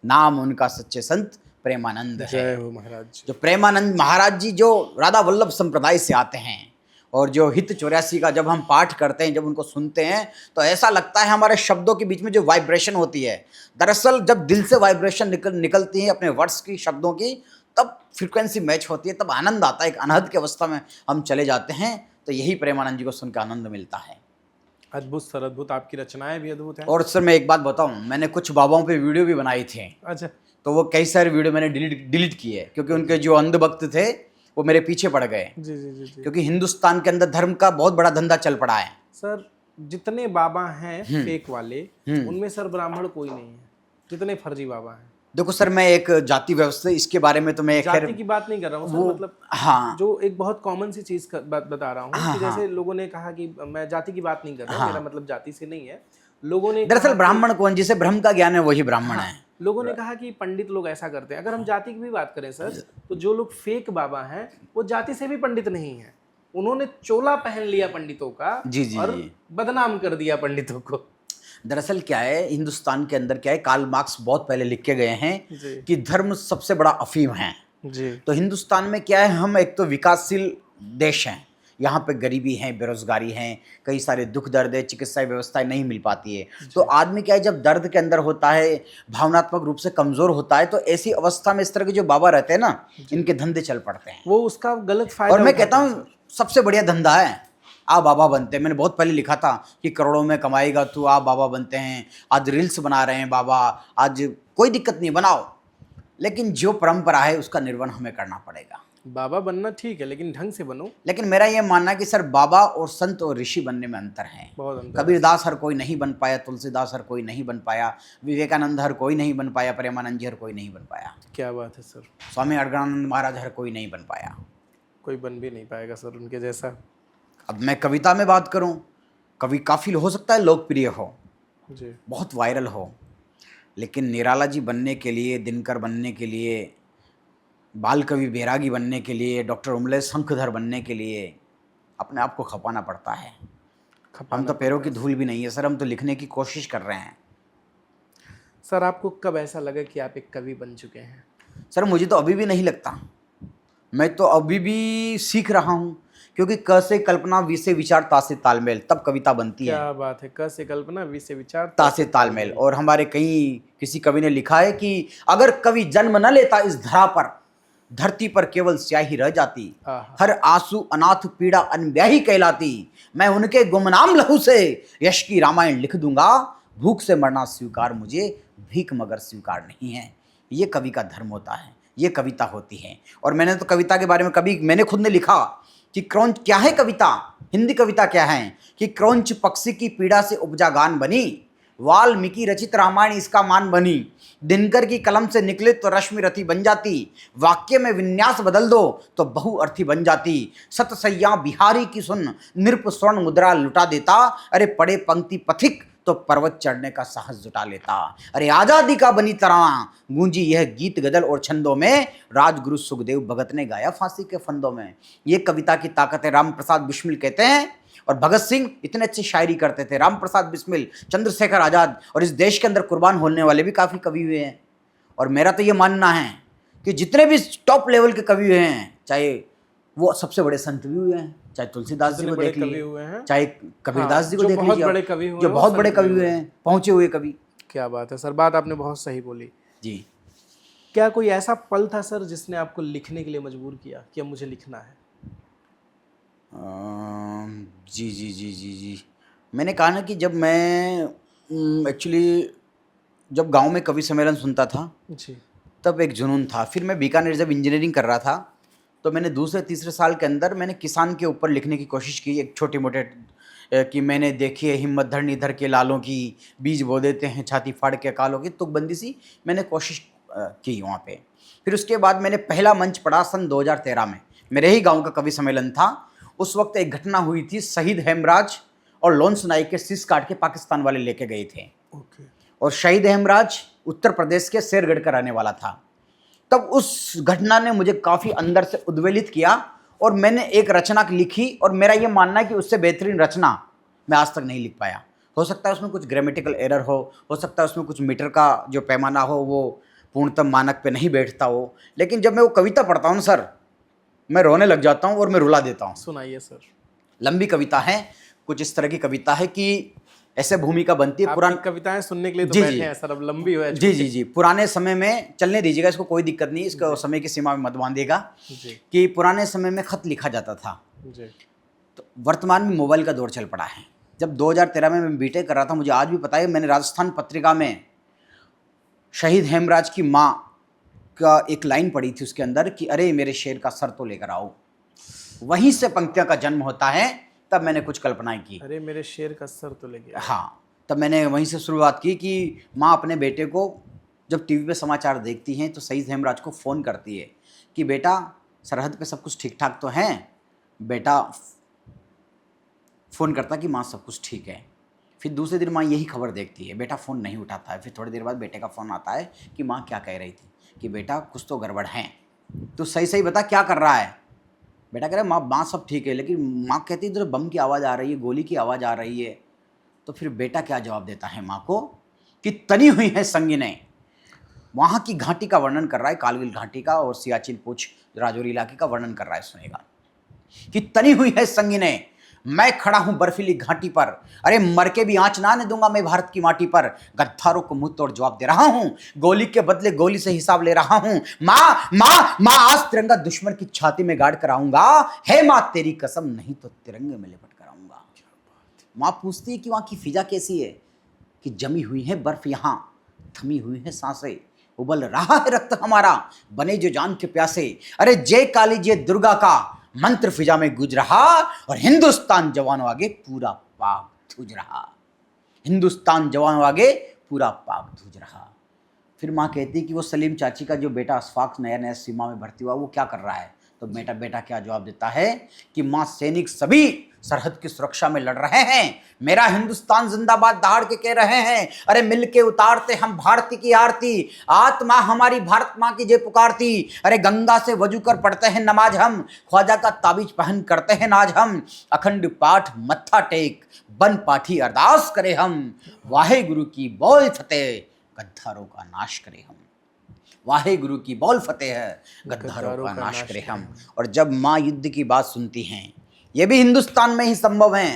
नाम उनका सच्चे संत प्रेमानंद है। जय हो महाराज। जो प्रेमानंद महाराज जी जो राधा वल्लभ संप्रदाय से आते हैं, और जो हित 84 का जब हम पाठ करते हैं, जब उनको सुनते हैं तो ऐसा लगता है हमारे शब्दों के बीच में जो वाइब्रेशन होती है, दरअसल जब दिल से वाइब्रेशन निकलती है अपने वर्ड्स की, शब्दों की, तब फ्रीक्वेंसी मैच होती है, तब आनंद आता है, एक अनहद की अवस्था में हम चले जाते हैं। तो यही प्रेमानंद जी को सुनकर आनंद मिलता है। अद्भुत सर, अद्भुत, आपकी रचनाएं भी अद्भुत हैं। और सर मैं एक बात बताऊं, मैंने कुछ बाबाओं पे वीडियो भी बनाई थी। अच्छा। तो वो कई सारे वीडियो मैंने डिलीट किए, क्योंकि उनके जो अंधभक्त थे वो मेरे पीछे पड़ गए। जी जी जी जी। क्योंकि हिंदुस्तान के अंदर धर्म का बहुत बड़ा धंधा चल पड़ा है। सर, जितने बाबा हैं फेक वाले, उनमें सर ब्राह्मण कोई नहीं है, जितने फर्जी बाबा हैं। देखो सर, मैं एक जाति व्यवस्था, इसके बारे में तो मैं जाति की बात नहीं कर रहा हूँ सर, मतलब हाँ, जो एक बहुत कॉमन सी चीज बता रहा हूँ कि जैसे लोगों ने कहा कि मैं जाति की बात नहीं कर रहा हूँ, मेरा मतलब जाति से नहीं है। लोगों ने दरअसल ब्राह्मण कौन, जिसे ब्रह्म का ज्ञान है वही ब्राह्मण है। लोगों ने कहा कि पंडित लोग ऐसा करते हैं। अगर हम जाति की भी बात करें सर, तो जो लोग फेक बाबा हैं वो जाति से भी पंडित नहीं है, उन्होंने चोला पहन लिया पंडितों का, जी जी और जी। बदनाम कर दिया पंडितों को। दरअसल क्या है, हिंदुस्तान के अंदर क्या है, कार्ल मार्क्स बहुत पहले लिख के गए हैं जी कि धर्म सबसे बड़ा अफीम है। जी। तो हिंदुस्तान में क्या है, हम एक तो विकासशील देश हैं, यहाँ पे गरीबी है, बेरोजगारी है, कई सारे दुख दर्द है, चिकित्सा व्यवस्थाएं नहीं मिल पाती है। तो आदमी क्या है, जब दर्द के अंदर होता है, भावनात्मक रूप से कमजोर होता है, तो ऐसी अवस्था में इस तरह के जो बाबा रहते हैं ना, इनके धंधे चल पड़ते हैं, वो उसका गलत फायदा और मैं उठाते कहता हैं हूँ सबसे बढ़िया धंधा है, आप बाबा बनते हैं। मैंने बहुत पहले लिखा था कि करोड़ों में कमाएगा तू, आप बाबा बनते हैं, आज रील्स बना रहे हैं बाबा, आज कोई दिक्कत नहीं, बनाओ, लेकिन जो परंपरा है उसका निर्वहन हमें करना पड़ेगा। बाबा बनना ठीक है, लेकिन ढंग से बनो। लेकिन मेरा ये मानना है कि सर बाबा और संत और ऋषि बनने में अंतर है। बहुत अंतर। कबीरदास हर कोई नहीं बन पाया, तुलसीदास हर कोई नहीं बन पाया, विवेकानंद हर कोई नहीं बन पाया, प्रेमानंद जी हर कोई नहीं बन पाया, क्या बात है सर। स्वामी अड़गड़ानंद महाराज हर कोई नहीं बन पाया। कोई बन भी नहीं पाएगा सर उनके जैसा। अब मैं कविता में बात करूं, कवि काफ़ी हो सकता है लोकप्रिय हो, जी। बहुत वायरल हो, लेकिन निराला जी बनने के लिए, दिनकर बनने के लिए, बाल कवि बैरागी बनने के लिए, डॉक्टर उमलेश शंखधर बनने के लिए अपने आप को खपाना पड़ता है। हम तो पैरों की धूल भी नहीं है सर, हम तो लिखने की कोशिश कर रहे हैं। सर आपको कब ऐसा लगा कि आप एक कवि बन चुके हैं? सर मुझे तो अभी भी नहीं लगता, मैं तो अभी भी सीख रहा हूँ, क्योंकि क से कल्पना, वी से विचार, ता से तालमेल, तब कविता बनती है। क्या बात है, क से कल्पना, वी से विचार, ता से तालमेल। और हमारे कहीं किसी कवि ने लिखा है कि अगर कवि जन्म न लेता इस धरा पर, धरती पर केवल स्याही रह जाती, आहा। हर आंसू अनाथ पीड़ा अनब्याही कहलाती। मैं उनके गुमनाम लहू से यश की रामायण लिख दूंगा, भूख से मरना स्वीकार मुझे, भीख मगर स्वीकार नहीं है। ये कवि का धर्म होता है, ये कविता होती है। और मैंने तो कविता के बारे में कभी, मैंने खुद ने लिखा कि क्रौंच क्या है कविता, हिंदी कविता क्या है, कि क्रौंच पक्षी की पीड़ा से उपजा गान बनी, वाल्मीकि रचित रामायण इसका मान बनी, दिनकर की कलम से निकले तो रश्मि रथी बन जाती, वाक्य में विन्यास बदल दो तो बहुअर्थी बन जाती, सतसैया बिहारी की सुन नृप स्वर्ण मुद्रा लुटा देता, अरे पढ़े पंक्ति पथिक तो पर्वत चढ़ने का साहस जुटा लेता, अरे आजादी का बनी तराना गूंजी यह गीत गजल और छंदों में, राजगुरु सुखदेव भगत ने गाया फांसी के फंदों में। ये कविता की ताकत है, राम प्रसाद बिस्मिल कहते हैं। और भगत सिंह इतने अच्छी शायरी करते थे, राम प्रसाद बिस्मिल, चंद्रशेखर आज़ाद, और इस देश के अंदर कुर्बान होने वाले भी काफ़ी कवि हुए हैं। और मेरा तो ये मानना है कि जितने भी टॉप लेवल के कवि हुए हैं, चाहे वो सबसे बड़े संत भी हुए हैं, चाहे तुलसीदास जी को देख लीजिए, चाहे कबीरदास जी को देख लीजिए, जो बहुत बड़े कवि हुए हैं, पहुंचे हुए कवि। क्या बात है सर, बात आपने बहुत सही बोली जी। क्या कोई ऐसा पल था सर जिसने आपको लिखने के लिए मजबूर किया कि अब मुझे लिखना है? जी जी जी जी जी, मैंने कहा ना कि जब मैं एक्चुअली जब गांव में कवि सम्मेलन सुनता था जी। तब एक जुनून था। फिर मैं बीकानेर जब इंजीनियरिंग कर रहा था तो मैंने दूसरे तीसरे साल के अंदर मैंने किसान के ऊपर लिखने की कोशिश की, एक छोटे मोटे कि मैंने देखी है हिम्मत धरनी धर के लालों की, बीज बो देते हैं छाती फाड़ के कालों की, तुकबंदी सी मैंने कोशिश की वहाँ पे। फिर उसके बाद मैंने पहला मंच पढ़ा सन 2013 में, मेरे ही गांव का कवि सम्मेलन था। उस वक्त एक घटना हुई थी, शहीद हेमराज और लॉन्स नाइक के शीश काट के पाकिस्तान वाले लेके गए थे। और शहीद हेमराज उत्तर प्रदेश के शेरगढ़ का रहने वाला था। तब उस घटना ने मुझे काफ़ी अंदर से उद्वेलित किया और मैंने एक रचना लिखी, और मेरा ये मानना है कि उससे बेहतरीन रचना मैं आज तक नहीं लिख पाया। हो सकता है उसमें कुछ ग्रामेटिकल एरर हो सकता है उसमें कुछ मीटर का जो पैमाना हो वो पूर्णतम मानक पे नहीं बैठता हो, लेकिन जब मैं वो कविता पढ़ता हूँ सर, मैं रोने लग जाता हूँ और मैं रुला देता हूँ। सुनाइए सर। लंबी कविता है, कुछ इस तरह की कविता है कि ऐसे भूमिका बनती है। पुरानी कविताएं सुनने के लिए तो बैठे हैं सर, अब लंबी हो जी जी जी, पुराने समय में चलने दीजिएगा, इसको कोई दिक्कत नहीं, इसको समय की सीमा में मत बांधिएगा, कि पुराने समय में खत लिखा जाता था जी। तो वर्तमान में मोबाइल का दौर चल पड़ा है। जब 2013 में मैं बीटेक कर रहा था, मुझे आज भी पता है, मैंने राजस्थान पत्रिका में शहीद हेमराज की माँ का एक लाइन पढ़ी थी उसके अंदर कि अरे मेरे शेर का सर तो लेकर आओ। वहीं से पंक्तियों का जन्म होता है। तब मैंने कुछ कल्पनाएं की, अरे मेरे शेर का सर तो लेके आओ। हाँ, तब मैंने वहीं से शुरुआत की कि माँ अपने बेटे को जब टीवी पे समाचार देखती हैं तो शहीद हेमराज को फ़ोन करती है कि बेटा सरहद पे सब कुछ ठीक ठाक तो है। बेटा फ़ोन करता कि माँ सब कुछ ठीक है। फिर दूसरे दिन माँ यही खबर देखती है, बेटा फ़ोन नहीं उठाता है। फिर थोड़ी देर बाद बेटे का फ़ोन आता है कि माँ क्या कह रही थी, कि बेटा कुछ तो गड़बड़ है, तो सही सही बता क्या कर रहा है। बेटा कह रहा है माँ सब ठीक है, लेकिन माँ कहती इधर बम की आवाज़ आ रही है, गोली की आवाज़ आ रही है। तो फिर बेटा क्या जवाब देता है माँ को कि तनी हुई है संगिने। वहाँ की घाटी का वर्णन कर रहा है, कारगिल घाटी का और सियाचिन पूछ राजौरी इलाके का वर्णन कर रहा है। सुनेगा कि तनी हुई है संगिने, मैं खड़ा हूं बर्फीली घाटी पर, अरे मर के भी आंच ना आने दूंगा मैं भारत की माटी पर। गद्दारों को मुंह तोड़ जवाब दे रहा हूं, गोली के बदले गोली से हिसाब ले रहा हूं। माँ माँ माँ आज तिरंगा दुश्मन की छाती में गाड़ कर आऊंगा, है माँ तेरी कसम नहीं तो तिरंगे में लिपट कर आऊंगा। माँ पूछती है कि वहां की फिजा कैसी है, कि जमी हुई है बर्फ, यहाँ थमी हुई है सांसें, उबल रहा है रक्त हमारा, बने जो जान के प्यासे। अरे जय काली जय दुर्गा का मंत्र फिजा में गूंज रहा, और हिंदुस्तान जवानों आगे पूरा पाक धूज रहा। हिंदुस्तान जवानों आगे पूरा पाक धूज रहा। फिर माँ कहती कि वो सलीम चाची का जो बेटा अशफाक नया नया सीमा में भर्ती हुआ, वो क्या कर रहा है। तो बेटा बेटा क्या जवाब देता है कि माँ सैनिक सभी सरहद की सुरक्षा में लड़ रहे हैं, मेरा हिंदुस्तान जिंदाबाद दहाड़ के कह रहे हैं, अरे मिल के उतारते हम भारती की आरती, आत्मा हमारी भारत माँ की जय पुकारती, अरे गंगा से वजू कर पढ़ते हैं नमाज हम, ख्वाजा का ताबीज पहन करते हैं नाज हम, अखंड पाठ मत्था टेक बन पाठी अरदास करे हम, वाहे गुरु की बोल फतेह गद्दारों का नाश करे हम, वाहे गुरु की बोल फतेह है गद्दारों का नाश करे हम। और जब माँ युद्ध की बात सुनती हैं, ये भी हिंदुस्तान में ही संभव है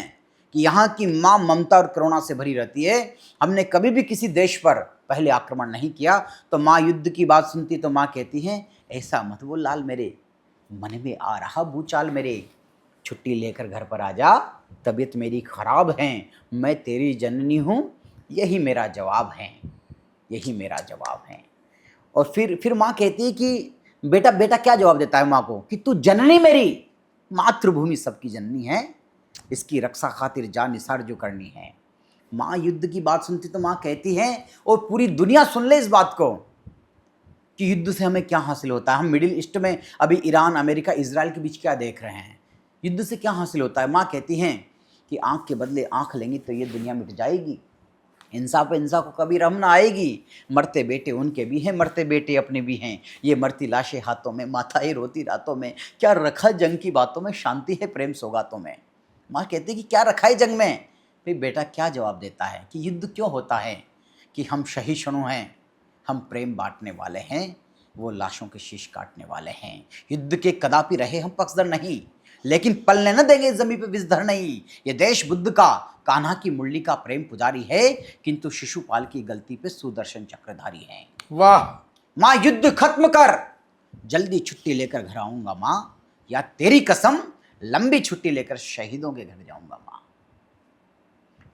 कि यहाँ की माँ ममता और करुणा से भरी रहती है। हमने कभी भी किसी देश पर पहले आक्रमण नहीं किया, तो माँ युद्ध की बात सुनती तो माँ कहती हैं, ऐसा मत बोल लाल मेरे, मन में आ रहा भूचाल मेरे, छुट्टी लेकर घर पर आ जा, तबीयत मेरी खराब है, मैं तेरी जननी हूँ, यही मेरा जवाब है, यही मेरा जवाब है। और फिर माँ कहती है कि बेटा बेटा क्या जवाब देता है माँ को कि तू जननी मेरी, मातृभूमि सबकी जननी है, इसकी रक्षा खातिर जान निसार जो करनी है। माँ युद्ध की बात सुनती तो माँ कहती है, और पूरी दुनिया सुन ले इस बात को कि युद्ध से हमें क्या हासिल होता है। हम मिडिल ईस्ट में अभी ईरान अमेरिका इजराइल के बीच क्या देख रहे हैं, युद्ध से क्या हासिल होता है। माँ कहती हैं कि आँख के बदले आँख लेंगी तो ये दुनिया मिट जाएगी, इंसान पे इंसान को कभी रहम ना आएगी, मरते बेटे उनके भी हैं, मरते बेटे अपने भी हैं, ये मरती लाशें हाथों में, माताएं रोती रातों में, क्या रखा जंग की बातों में, शांति है प्रेम सौगातों में। माँ कहती कि क्या रखा है जंग में। फिर बेटा क्या जवाब देता है कि युद्ध क्यों होता है, कि हम सहिष्णु हैं, हम प्रेम बांटने वाले हैं, वो लाशों के शीश काटने वाले हैं। युद्ध के कदापि रहे हम पक्षधर नहीं, लेकिन पलने न देंगे जमीन पे विषधर नहीं। ये देश बुद्ध का, कान्हा की मुरली का प्रेम पुजारी है, किंतु शिशुपाल की गलती पे सुदर्शन चक्रधारी है। वाह। माँ युद्ध खत्म कर, जल्दी छुट्टी लेकर घर आऊंगा माँ, या तेरी कसम लंबी छुट्टी लेकर शहीदों के घर जाऊंगा माँ,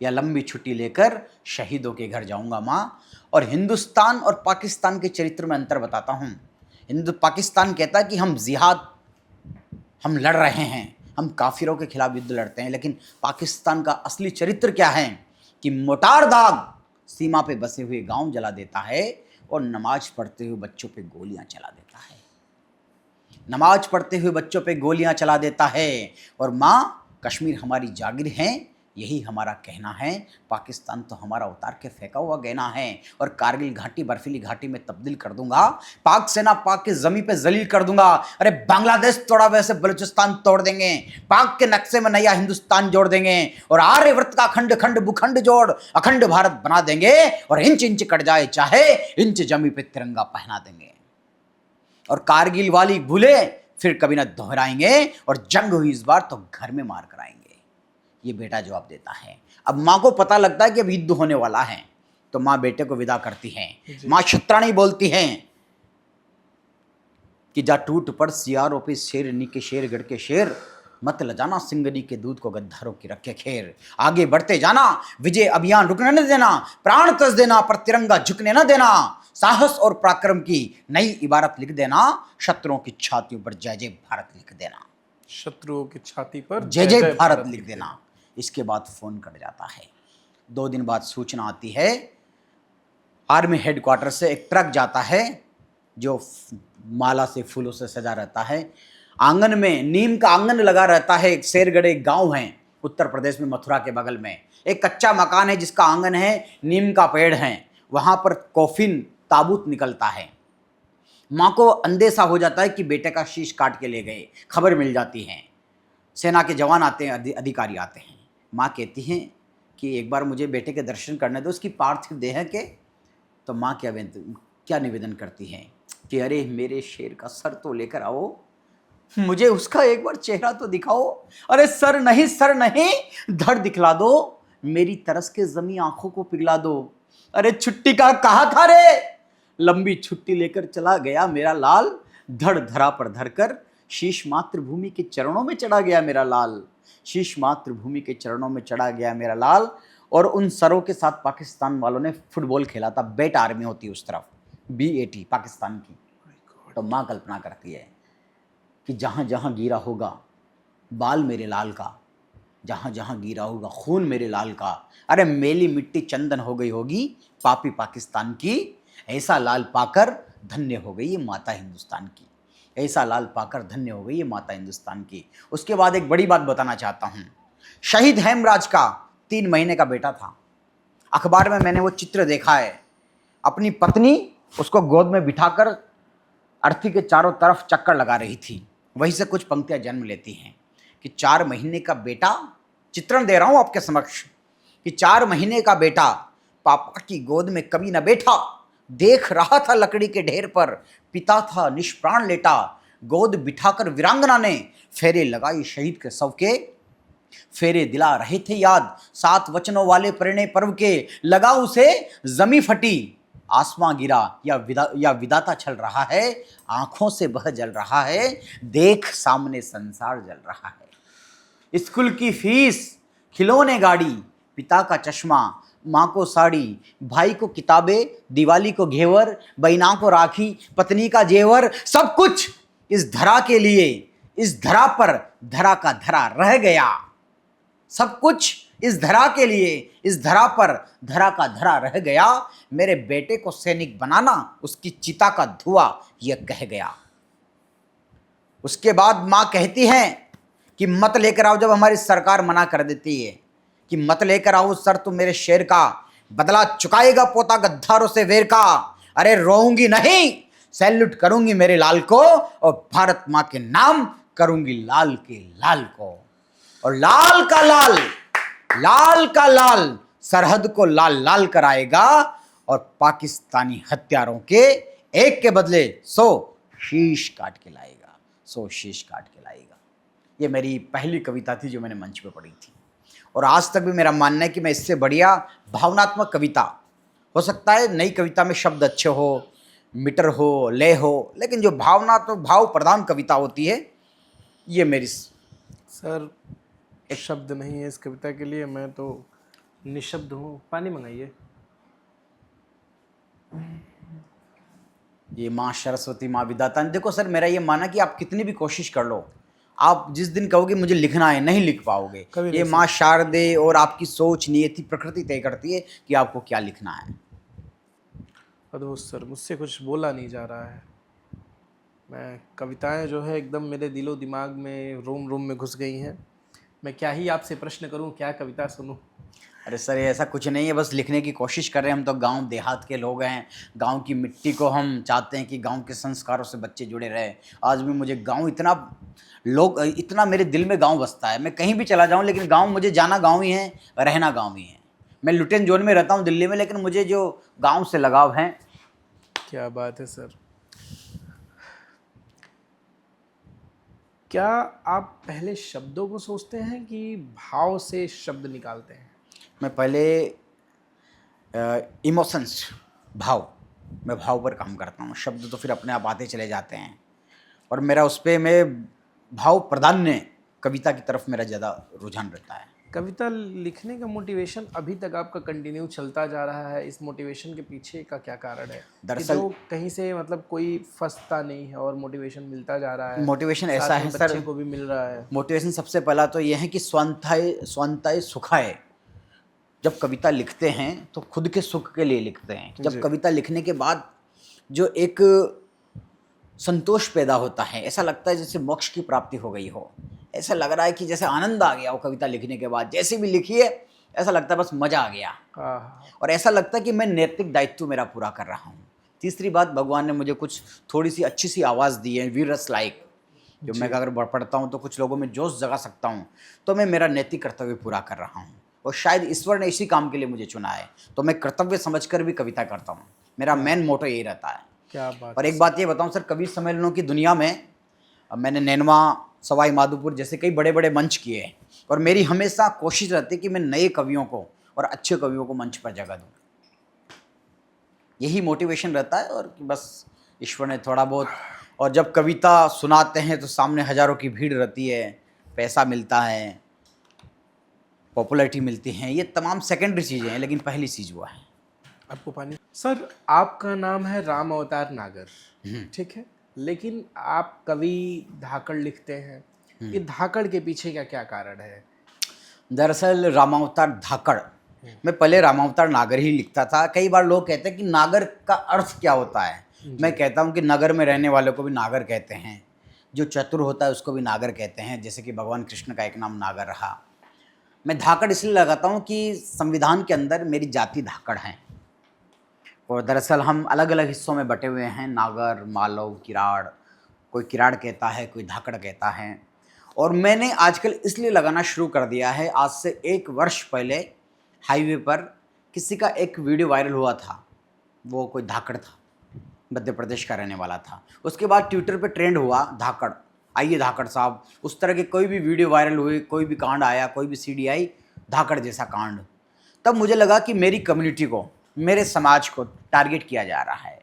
या लंबी छुट्टी लेकर शहीदों के घर जाऊंगा माँ। और हिंदुस्तान और पाकिस्तान के चरित्र में अंतर बताता हूँ। पाकिस्तान कहता है कि हम जिहाद हम लड़ रहे हैं, हम काफिरों के खिलाफ युद्ध लड़ते हैं, लेकिन पाकिस्तान का असली चरित्र क्या है कि मोटार दाग सीमा पे बसे हुए गांव जला देता है और नमाज पढ़ते हुए बच्चों पे गोलियां चला देता है, नमाज पढ़ते हुए बच्चों पे गोलियां चला देता है। और माँ कश्मीर हमारी जागीर है, यही हमारा कहना है, पाकिस्तान तो हमारा उतार के फेंका हुआ गहना है, और कारगिल घाटी बर्फीली घाटी में तब्दील कर दूंगा, पाक सेना पाक के जमीन पे जलील कर दूंगा। अरे बांग्लादेश तोड़ा वैसे बलूचिस्तान तोड़ देंगे, पाक के नक्शे में नया हिंदुस्तान जोड़ देंगे, और आर्यव्रत का खंड खंड भूखंड जोड़ अखंड भारत बना देंगे, और इंच इंच कट जाए चाहे इंच जमीन पे तिरंगा पहना देंगे। और कारगिल वाली भूले फिर कभी ना दोहराएंगे, और जंग हुई इस बार तो घर में मार कराएंगे। ये बेटा जवाब देता है। अब माँ को पता लगता है कि अब युद्ध होने वाला है, तो माँ बेटे को विदा करती है। माँ क्षत्राणी बोलती हैं कि जा टूट पड़ सियारों पे शेरनी के शेर गढ़ के शेर, मत ल जाना सिंगनी के दूध को गद्दारों की रखे खेर। आगे बढ़ते जाना, विजय अभियान रुकने न देना, प्राण तज देना पर तिरंगा झुकने न देना, साहस और पराक्रम की नई इबारत लिख देना, शत्रुओं की छातियों पर जय जय भारत लिख देना, शत्रुओं की छाती पर जय जय भारत लिख देना। इसके बाद फोन कट जाता है। 2 दिन बाद सूचना आती है, आर्मी हेडक्वार्टर से एक ट्रक जाता है जो माला से फूलों से सजा रहता है। आंगन में नीम का आंगन लगा रहता है। एक शेरगढ़ एक गांव है उत्तर प्रदेश में, मथुरा के बगल में एक कच्चा मकान है जिसका आंगन है, नीम का पेड़ है, वहां पर कॉफिन ताबूत निकलता है। माँ को अंदेशा हो जाता है कि बेटे का शीश काट के ले गए, खबर मिल जाती है, सेना के जवान आते हैं, अधिकारी आते हैं। माँ कहती हैं कि एक बार मुझे बेटे के दर्शन करने दो उसकी पार्थिव देह के। तो माँ क्या निवेदन करती हैं कि अरे मेरे शेर का सर तो लेकर आओ, मुझे उसका एक बार चेहरा तो दिखाओ। अरे सर नहीं धड़ दिखला दो, मेरी तरस के जमी आंखों को पिघला दो। अरे छुट्टी का कहा था रे, लंबी छुट्टी लेकर चला गया मेरा लाल, धड़ धरा पर धरकर शीश मातृभूमि के चरणों में चढ़ा गया मेरा लाल, शीश मातृभूमि के चरणों में चढ़ा गया मेरा लाल। और उन सरों के साथ पाकिस्तान वालों ने फुटबॉल खेला था। बेट आर्मी होती है उस तरफ, BAT पाकिस्तान की। तो माँ कल्पना करती है कि जहाँ जहाँ गिरा होगा बाल मेरे लाल का, जहाँ जहाँ गिरा होगा खून मेरे लाल का, अरे मेली मिट्टी चंदन हो गई होगी पापी पाकिस्तान की, ऐसा लाल पाकर धन्य हो गई ये माता हिंदुस्तान की। ऐसा लाल पाकर धन्य हो गई ये माता हिंदुस्तान की। उसके बाद एक बड़ी बात बताना चाहता हूँ। शहीद हेमराज का 3 महीने का बेटा था। अखबार में मैंने वो चित्र देखा है, अपनी पत्नी उसको गोद में बिठाकर अर्थी के चारों तरफ चक्कर लगा रही थी। वहीं से कुछ पंक्तियां जन्म लेती हैं कि 4 महीने का बेटा, चित्रण दे रहा हूं आपके समक्ष, कि 4 महीने का बेटा पापा की गोद में कभी न बैठा, देख रहा था लकड़ी के ढेर पर, पिता था निष्प्राण लेटा, गोद बिठाकर वीरांगना ने फेरे लगाई शहीद के शव के, फेरे दिला रहे थे याद 7 वचनों वाले परिणय पर्व के, लगा उसे जमी फटी, आसमां गिरा या विदाता छल रहा है, आंखों से बह जल रहा है, देख सामने संसार जल रहा है। स्कूल की फीस, खिलौने गाड़ी, पिता का चश्मा, माँ को साड़ी, भाई को किताबें, दिवाली को घेवर, बहना को राखी, पत्नी का जेवर, सब कुछ इस धरा के लिए, इस धरा पर धरा का धरा रह गया। सब कुछ इस धरा के लिए, इस धरा पर धरा का धरा रह गया। मेरे बेटे को सैनिक बनाना उसकी चिता का धुआं यह कह गया। उसके बाद माँ कहती है कि मत लेकर आओ, जब हमारी सरकार मना कर देती है कि मत लेकर आओ सर, तुम मेरे शेर का बदला चुकाएगा पोता गद्दारों से वेर का। अरे रोऊंगी नहीं, सैल्यूट करूंगी मेरे लाल को, और भारत माँ के नाम करूंगी लाल के लाल को। और लाल का लाल, लाल का लाल सरहद को लाल लाल कराएगा, और पाकिस्तानी हत्यारों के एक के बदले 100 शीश काट के लाएगा, 100 शीश काट के लाएगा। ये मेरी पहली कविता थी जो मैंने मंच पे पढ़ी थी, और आज तक भी मेरा मानना है कि मैं इससे बढ़िया भावनात्मक कविता, हो सकता है नई कविता में शब्द अच्छे हो, मीटर हो, लय हो, लेकिन जो भावनात्मक भाव प्रधान कविता होती है, ये मेरी। सर एक शब्द नहीं है इस कविता के लिए, मैं तो निशब्द हूँ। पानी मंगाइए। ये माँ सरस्वती, माँ विधाता। देखो सर, मेरा ये माना कि आप कितनी भी कोशिश कर लो, आप जिस दिन कहोगे मुझे लिखना है, नहीं लिख पाओगे। ये माँ शारदे और आपकी सोच, नियति, प्रकृति तय करती है कि आपको क्या लिखना है। अद्भुत सर, मुझसे कुछ बोला नहीं जा रहा है। मैं कविताएं जो है एकदम मेरे दिलो दिमाग में, रोम रोम में घुस गई हैं। मैं क्या ही आपसे प्रश्न करूं, क्या कविता सुनूं? अरे सर, ये ऐसा कुछ नहीं है, बस लिखने की कोशिश कर रहे हैं। हम तो गांव देहात के लोग हैं, गांव की मिट्टी को हम चाहते हैं कि गांव के संस्कारों से बच्चे जुड़े रहे। आज भी मुझे गांव इतना मेरे दिल में गांव बसता है। मैं कहीं भी चला जाऊं, लेकिन गांव मुझे जाना गांव ही है, रहना गांव ही है। मैं लुटेन जोन में रहता हूं दिल्ली में, लेकिन मुझे जो गाँव से लगाव है। क्या बात है सर। क्या आप पहले शब्दों को सोचते हैं कि भाव से शब्द निकालते हैं? मैं पहले इमोशंस, मैं भाव पर काम करता हूँ। शब्द तो फिर अपने आप आते चले जाते हैं, और मेरा उस पर मैं भाव प्राधान्य कविता की तरफ मेरा ज़्यादा रुझान रहता है। कविता लिखने का मोटिवेशन अभी तक आपका कंटिन्यू चलता जा रहा है। इस मोटिवेशन के पीछे का क्या कारण है? दरअसल कहीं से मतलब कोई फंसता नहीं है और मोटिवेशन मिलता जा रहा है। मोटिवेशन ऐसा है सर, बच्चे को भी मिल रहा है। मोटिवेशन सबसे पहला तो यह है कि स्वांताय सुखाय। जब कविता लिखते हैं तो खुद के सुख के लिए लिखते हैं। जब कविता लिखने के बाद जो एक संतोष पैदा होता है, ऐसा लगता है जैसे मोक्ष की प्राप्ति हो गई हो। ऐसा लग रहा है कि जैसे आनंद आ गया हो कविता लिखने के बाद। जैसे भी लिखी है ऐसा लगता है बस मजा आ गया, और ऐसा लगता है कि मैं नैतिक दायित्व मेरा पूरा कर रहा हूँ। तीसरी बात, भगवान ने मुझे कुछ थोड़ी सी अच्छी सी आवाज़ दी है, वीरस लाइक, जो मैं अगर पढ़ता हूँ तो कुछ लोगों में जोश जगा सकता हूँ, तो मैं मेरा नैतिक कर्तव्य पूरा कर रहा हूँ। और शायद ईश्वर ने इसी काम के लिए मुझे चुना है, तो मैं कर्तव्य समझकर भी कविता करता हूँ। मेरा मेन मोटो यही रहता है। क्या बात। और एक बात ये बताऊँ सर, कवि सम्मेलनों की दुनिया में मैंने नैनवा, सवाई माधोपुर जैसे कई बड़े बड़े मंच किए हैं, और मेरी हमेशा कोशिश रहती है कि मैं नए कवियों को और अच्छे कवियों को मंच पर जगह दूँ। यही मोटिवेशन रहता है, और कि बस ईश्वर ने थोड़ा बहुत। और जब कविता सुनाते हैं तो सामने हज़ारों की भीड़ रहती है, पैसा मिलता है, पॉपुलैरिटी मिलती है, ये तमाम सेकेंडरी चीज़ें हैं, लेकिन पहली चीज़ वो है। आपको पानी। सर आपका नाम है राम अवतार नागर, ठीक है, लेकिन आप कवि धाकड़ लिखते हैं। ये धाकड़ के पीछे क्या क्या कारण है? दरअसल रामावतार धाकड़, मैं पहले रामावतार नागर ही लिखता था। कई बार लोग कहते हैं कि नागर का अर्थ क्या होता है। मैं कहता हूँ कि नगर में रहने वालों को भी नागर कहते हैं, जो चतुर होता है उसको भी नागर कहते हैं, जैसे कि भगवान कृष्ण का एक नाम नागर रहा। मैं धाकड़ इसलिए लगाता हूँ कि संविधान के अंदर मेरी जाति धाकड़ है, और दरअसल हम अलग अलग हिस्सों में बटे हुए हैं, नागर, मालव, किराड़, कोई किराड़ कहता है, कोई धाकड़ कहता है। और मैंने आजकल इसलिए लगाना शुरू कर दिया है, आज से 1 वर्ष पहले हाईवे पर किसी का एक वीडियो वायरल हुआ था, वो कोई धाकड़ था, मध्य प्रदेश का रहने वाला था। उसके बाद ट्विटर पे ट्रेंड हुआ धाकड़, आइए धाकड़ साहब, उस तरह के कोई भी वीडियो वायरल हुए, कोई भी कांड आया, कोई भी सीडी आई, धाकड़ जैसा कांड। तब मुझे लगा कि मेरी कम्युनिटी को, मेरे समाज को टारगेट किया जा रहा है,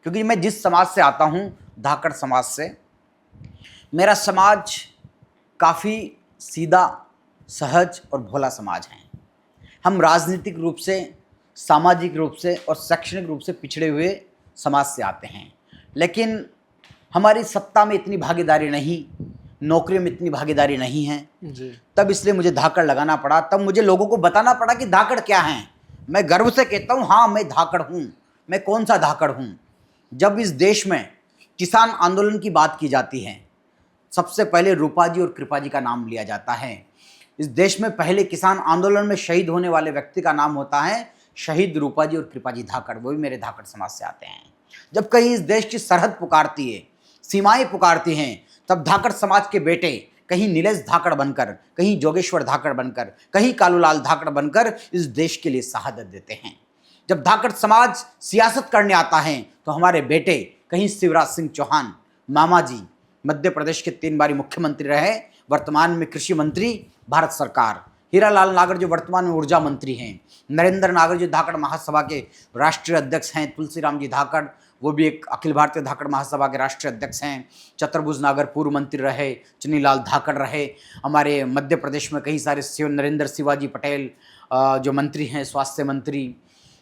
क्योंकि मैं जिस समाज से आता हूँ, धाकड़ समाज से, मेरा समाज काफ़ी सीधा, सहज और भोला समाज है। हम राजनीतिक रूप से, सामाजिक रूप से और शैक्षणिक रूप से पिछड़े हुए समाज से आते हैं, लेकिन हमारी सत्ता में इतनी भागीदारी नहीं, नौकरियों में इतनी भागीदारी नहीं है जी। तब इसलिए मुझे धाकड़ लगाना पड़ा। तब मुझे लोगों को बताना पड़ा कि धाकड़ क्या है। मैं गर्व से कहता हूँ, हाँ मैं धाकड़ हूँ। मैं कौन सा धाकड़ हूँ? जब इस देश में किसान आंदोलन की बात की जाती है, सबसे पहले रूपा जी और कृपा जी का नाम लिया जाता है। इस देश में पहले किसान आंदोलन में शहीद होने वाले व्यक्ति का नाम होता है शहीद रूपा जी और कृपा जी धाकड़, वो भी मेरे धाकड़ समाज से आते हैं। जब कहीं इस देश की सरहद पुकारती है, सीमाएं पुकारती हैं, तब धाकड़ समाज के बेटे कहीं नीलेश धाकड़ बनकर, कहीं जोगेश्वर धाकड़ बनकर, कहीं कालूलाल धाकड़ बनकर इस देश के लिए शहादत देते हैं। जब धाकड़ समाज सियासत करने आता है तो हमारे बेटे कहीं शिवराज सिंह चौहान, मामा जी, मध्य प्रदेश के 3 बारी मुख्यमंत्री रहे, वर्तमान में कृषि मंत्री भारत सरकार, हीरालाल नागर जो वर्तमान में ऊर्जा मंत्री हैं, नरेंद्र नागर जो धाकड़ महासभा के राष्ट्रीय अध्यक्ष हैं, तुलसीराम जी धाकड़ वो भी एक अखिल भारतीय धाकड़ महासभा के राष्ट्रीय अध्यक्ष हैं, चतुर्भुज नागर पूर्व मंत्री रहे, चुनीलाल धाकड़ रहे, हमारे मध्य प्रदेश में कई सारे नरेंद्र शिवाजी पटेल जो मंत्री हैं, स्वास्थ्य मंत्री,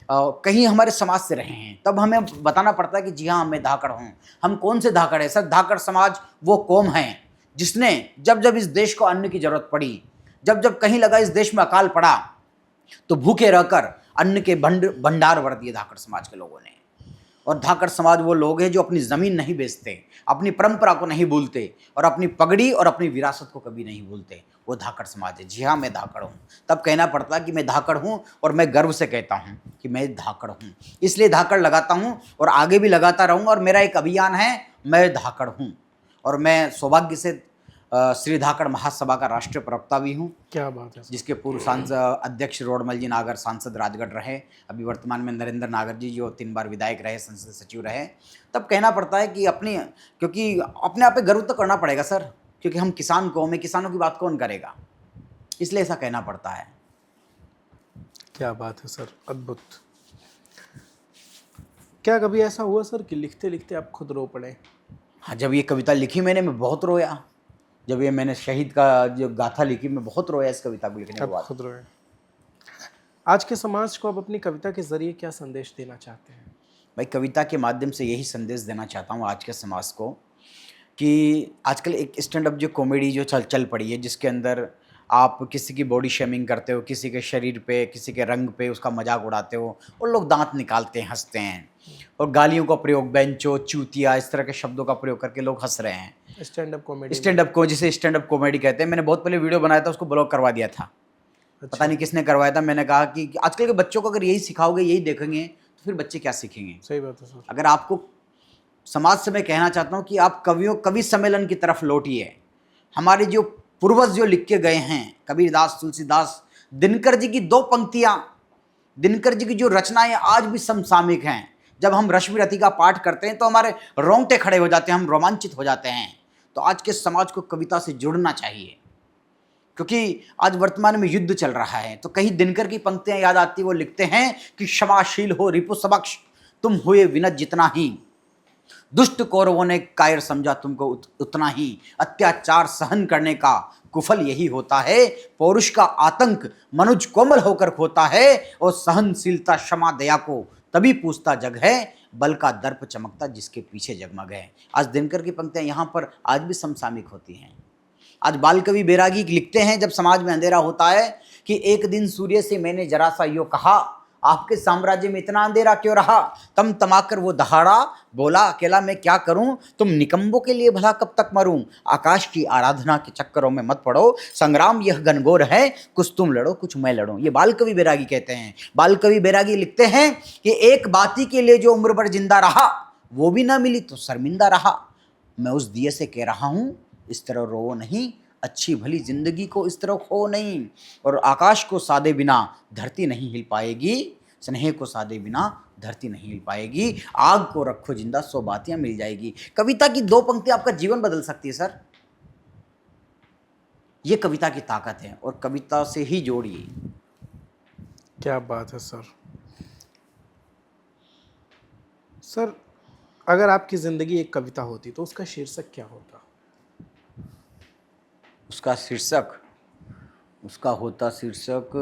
कहीं हमारे समाज से रहे हैं। तब हमें बताना पड़ता है कि जी हाँ मैं धाकड़ हूँ। हम कौन से धाकड़ हैं सर? धाकड़ समाज वो कौम है जिसने जब जब इस देश को अन्न की जरूरत पड़ी, जब जब कहीं लगा इस देश में अकाल पड़ा, तो भूखे रहकर अन्न के भंडार भर दिए धाकड़ समाज के लोगों ने। और धाकड़ समाज वो लोग हैं जो अपनी ज़मीन नहीं बेचते, अपनी परंपरा को नहीं भूलते और अपनी पगड़ी और अपनी विरासत को कभी नहीं भूलते। वो धाकड़ समाज है। जी हाँ मैं धाकड़ हूँ। तब कहना पड़ता है कि मैं धाकड़ हूँ, और मैं गर्व से कहता हूँ कि मैं धाकड़ हूँ। इसलिए धाकड़ लगाता हूँ और आगे भी लगाता रहूँगा। और मेरा एक अभियान है, मैं धाकड़ हूँ, और मैं सौभाग्य से श्री धाकड़ महासभा का राष्ट्रीय प्रवक्ता भी हूँ। क्या बात है। जिसके पूर्व सांसद अध्यक्ष रोडमल जी नागर सांसद राजगढ़ रहे, अभी वर्तमान में नरेंद्र नागर जी जो 3 बार विधायक रहे, संसद सचिव रहे। तब कहना पड़ता है कि क्योंकि अपने आप पे गर्व तो करना पड़ेगा सर, क्योंकि हम किसान कौम हैं, किसानों की बात कौन करेगा, इसलिए ऐसा कहना पड़ता है। क्या बात है सर, अद्भुत। क्या कभी ऐसा हुआ सर कि लिखते लिखते आप खुद रो पड़े? हाँ, जब ये कविता लिखी मैं बहुत रोया। जब ये मैंने शहीद का जो गाथा लिखी, मैं बहुत रोया इस कविता को लिखने के बाद। खुद रोए। आज के समाज को आप अपनी कविता के जरिए क्या संदेश देना चाहते हैं? भाई, कविता के माध्यम से यही संदेश देना चाहता हूँ आज के समाज को कि आजकल एक स्टैंड अप जो कॉमेडी जो चल पड़ी है, जिसके अंदर आप किसी की बॉडी शेमिंग करते हो, किसी के शरीर पे, किसी के रंग पे उसका मजाक उड़ाते हो, और लोग दांत निकालते हैं, हंसते हैं, और गालियों का प्रयोग, बेंचो, चूतिया, इस तरह के शब्दों का प्रयोग करके लोग हंस रहे हैं। स्टैंड अप कॉमेडी, जिसे स्टैंड अप कॉमेडी कहते हैं। मैंने बहुत पहले वीडियो बनाया था, उसको ब्लॉक करवा दिया था। अच्छा। पता नहीं किसने करवाया था। मैंने कहा कि आजकल के बच्चों को अगर यही सिखाओगे, यही देखेंगे, तो फिर बच्चे क्या सीखेंगे? सही बात है सर। अगर आपको समाज से मैं कहना चाहता हूँ कि आप कवि सम्मेलन की तरफ लौटिए। हमारे जो पूर्वज जो लिख के गए हैं, कबीरदास, तुलसीदास, दिनकर जी की 2 पंक्तियाँ, दिनकर जी की जो रचनाएं आज भी समसामयिक हैं। जब हम रश्मि रति का पाठ करते हैं तो हमारे रोंगटे खड़े हो जाते हैं, हम रोमांचित हो जाते हैं। तो आज के समाज को कविता से जुड़ना चाहिए, क्योंकि आज वर्तमान में युद्ध चल रहा है। तो कहीं दिनकर की पंक्तियां याद आती, वो लिखते हैं कि क्षमाशील हो रिपु समक्ष, तुम हुए विनत जितना ही, दुष्ट कौरवों ने कायर समझा तुमको उतना ही, अत्याचार सहन करने का कुफल यही होता है, पौरुष का आतंक मनुज कोमल होकर खोता है, और सहनशीलता क्षमा दया को तभी पूछता जग है, बल का दर्प चमकता जिसके पीछे जगमग है। आज दिनकर की पंक्तियां यहाँ पर आज भी समसामयिक होती हैं। आज बाल कवि बैरागी लिखते हैं, जब समाज में अंधेरा होता है, कि एक दिन सूर्य से मैंने जरा सा यो कहा, आपके साम्राज्य में इतना अंधेरा क्यों रहा? तम तमाकर वो दहाड़ा, बोला अकेला मैं क्या करूं, तुम निकम्बों के लिए भला कब तक मरूं? आकाश की आराधना के चक्करों में मत पड़ो, संग्राम यह घनघोर है, कुछ तुम लड़ो कुछ मैं लड़ूं। ये बाल कवि बैरागी कहते हैं। बाल कवि बैरागी लिखते हैं कि एक बाती के लिए जो उम्र भर जिंदा रहा, वो भी ना मिली तो शर्मिंदा रहा। मैं उस दिए से कह रहा हूं, इस तरह रो नहीं, अच्छी भली जिंदगी को इस तरह खो नहीं। और आकाश को साधे बिना धरती नहीं हिल पाएगी, स्नेह को साधे बिना धरती नहीं हिल पाएगी, आग को रखो जिंदा 100 बातियां मिल जाएगी। कविता की 2 पंक्ति आपका जीवन बदल सकती है सर। ये कविता की ताकत है और कविता से ही जोड़िए। क्या बात है सर। सर, अगर आपकी ज़िंदगी एक कविता होती तो उसका शीर्षक क्या होता? उसका शीर्षक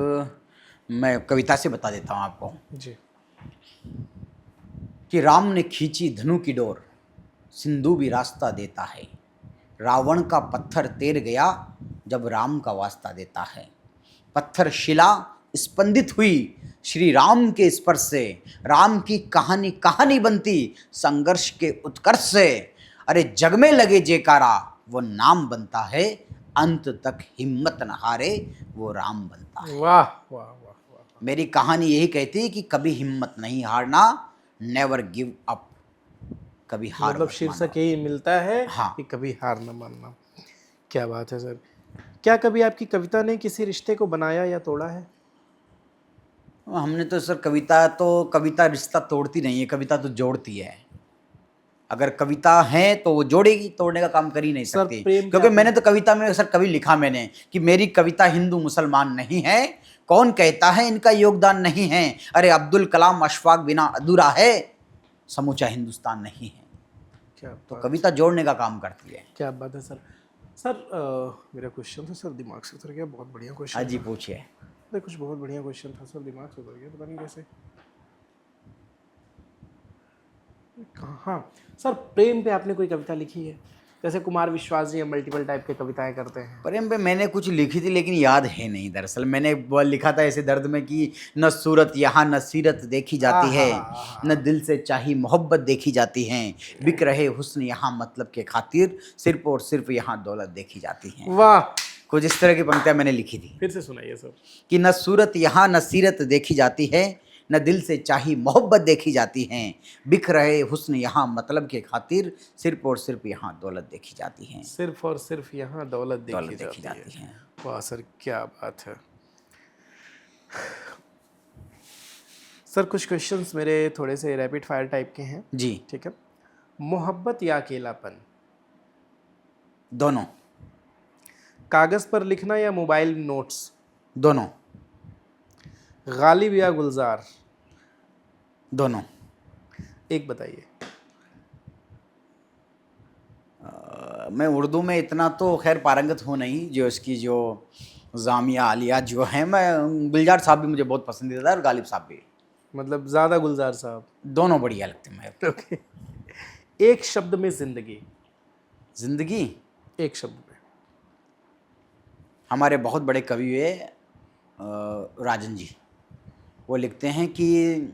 मैं कविता से बता देता हूँ आपको जी। कि राम ने खींची धनु की डोर, सिंधु भी रास्ता देता है। रावण का पत्थर तैर गया जब राम का वास्ता देता है। पत्थर शिला स्पंदित हुई श्री राम के स्पर्श से। राम की कहानी कहानी बनती संघर्ष के उत्कर्ष से। अरे जग में लगे जयकारा वो नाम बनता है, अंत तक हिम्मत न हारे वो राम बनता है। वाह वाह वाह वाह। मेरी कहानी यही कहती है कि कभी हिम्मत नहीं हारना, नेवर गिव अप, कभी हार मतलब मत शीर्षक यही मिलता है हाँ। कि कभी हार न मानना। क्या बात है सर। क्या कभी आपकी कविता ने किसी रिश्ते को बनाया या तोड़ा है? मानना। हमने तो सर कविता रिश्ता तोड़ती नहीं है, कविता तो जोड़ती है। अगर कविता है तो वो जोड़ेगी, तोड़ने का काम कर ही नहीं सर, सकती। प्रेम क्योंकि क्या मैंने तो कविता में सर कभी लिखा मैंने कि मेरी कविता हिंदू मुसलमान नहीं है, कौन कहता है इनका योगदान नहीं है। अरे अब्दुल कलाम अशफाक बिना अधूरा है, समूचा हिंदुस्तान नहीं है। क्या तो बात, कविता जोड़ने का काम करती है। क्या बात है सर। सर मेरा क्वेश्चन था सर, दिमाग से उतर गया। बहुत बढ़िया क्वेश्चन। हाँ जी पूछिए। अरे कुछ बहुत बढ़िया क्वेश्चन था सर, दिमाग से उतर गया, पता नहीं कैसे। हाँ सर, प्रेम पे आपने कोई कविता लिखी है? जैसे कुमार विश्वास जी मल्टीपल टाइप के कविताएं करते हैं। प्रेम पे मैंने कुछ लिखी थी लेकिन याद है नहीं। दरअसल मैंने वो लिखा था ऐसे दर्द में कि न सूरत यहाँ न सीरत देखी जाती है, न दिल से चाही मोहब्बत देखी जाती है, बिक रहे हुस्न यहाँ मतलब के खातिर, सिर्फ और सिर्फ यहाँ दौलत देखी जाती है। वाह, कुछ इस तरह की पंक्तियां मैंने लिखी थी फिर से सुनाइए सर। कि न सूरत यहाँ न सीरत देखी जाती है, न दिल से चाही मोहब्बत देखी जाती है, बिक रहे हुस्न यहाँ मतलब के खातिर, सिर्फ और सिर्फ यहाँ दौलत देखी जाती है। सिर्फ और सिर्फ यहाँ दौलत देखी देखी जाती जाती है। है। वाह सर, क्या बात है। सर कुछ क्वेश्चंस मेरे थोड़े से रैपिड फायर टाइप के हैं। जी ठीक है। मोहब्बत या अकेलापन? दोनों। कागज़ पर लिखना या मोबाइल नोट्स? दोनों। गालिब या गुलजार? दोनों। एक बताइए। मैं उर्दू में इतना तो खैर पारंगत हूँ नहीं, जो इसकी जो जामिया आलिया जो हैं, मैं गुलजार साहब भी मुझे बहुत पसंदीदा है और गालिब साहब भी। मतलब ज़्यादा गुलजार साहब? दोनों बढ़िया लगते हैं मुझे। ओके। एक शब्द में जिंदगी? जिंदगी एक शब्द में। हमारे बहुत बड़े कवि हुए राजन जी, वो लिखते हैं कि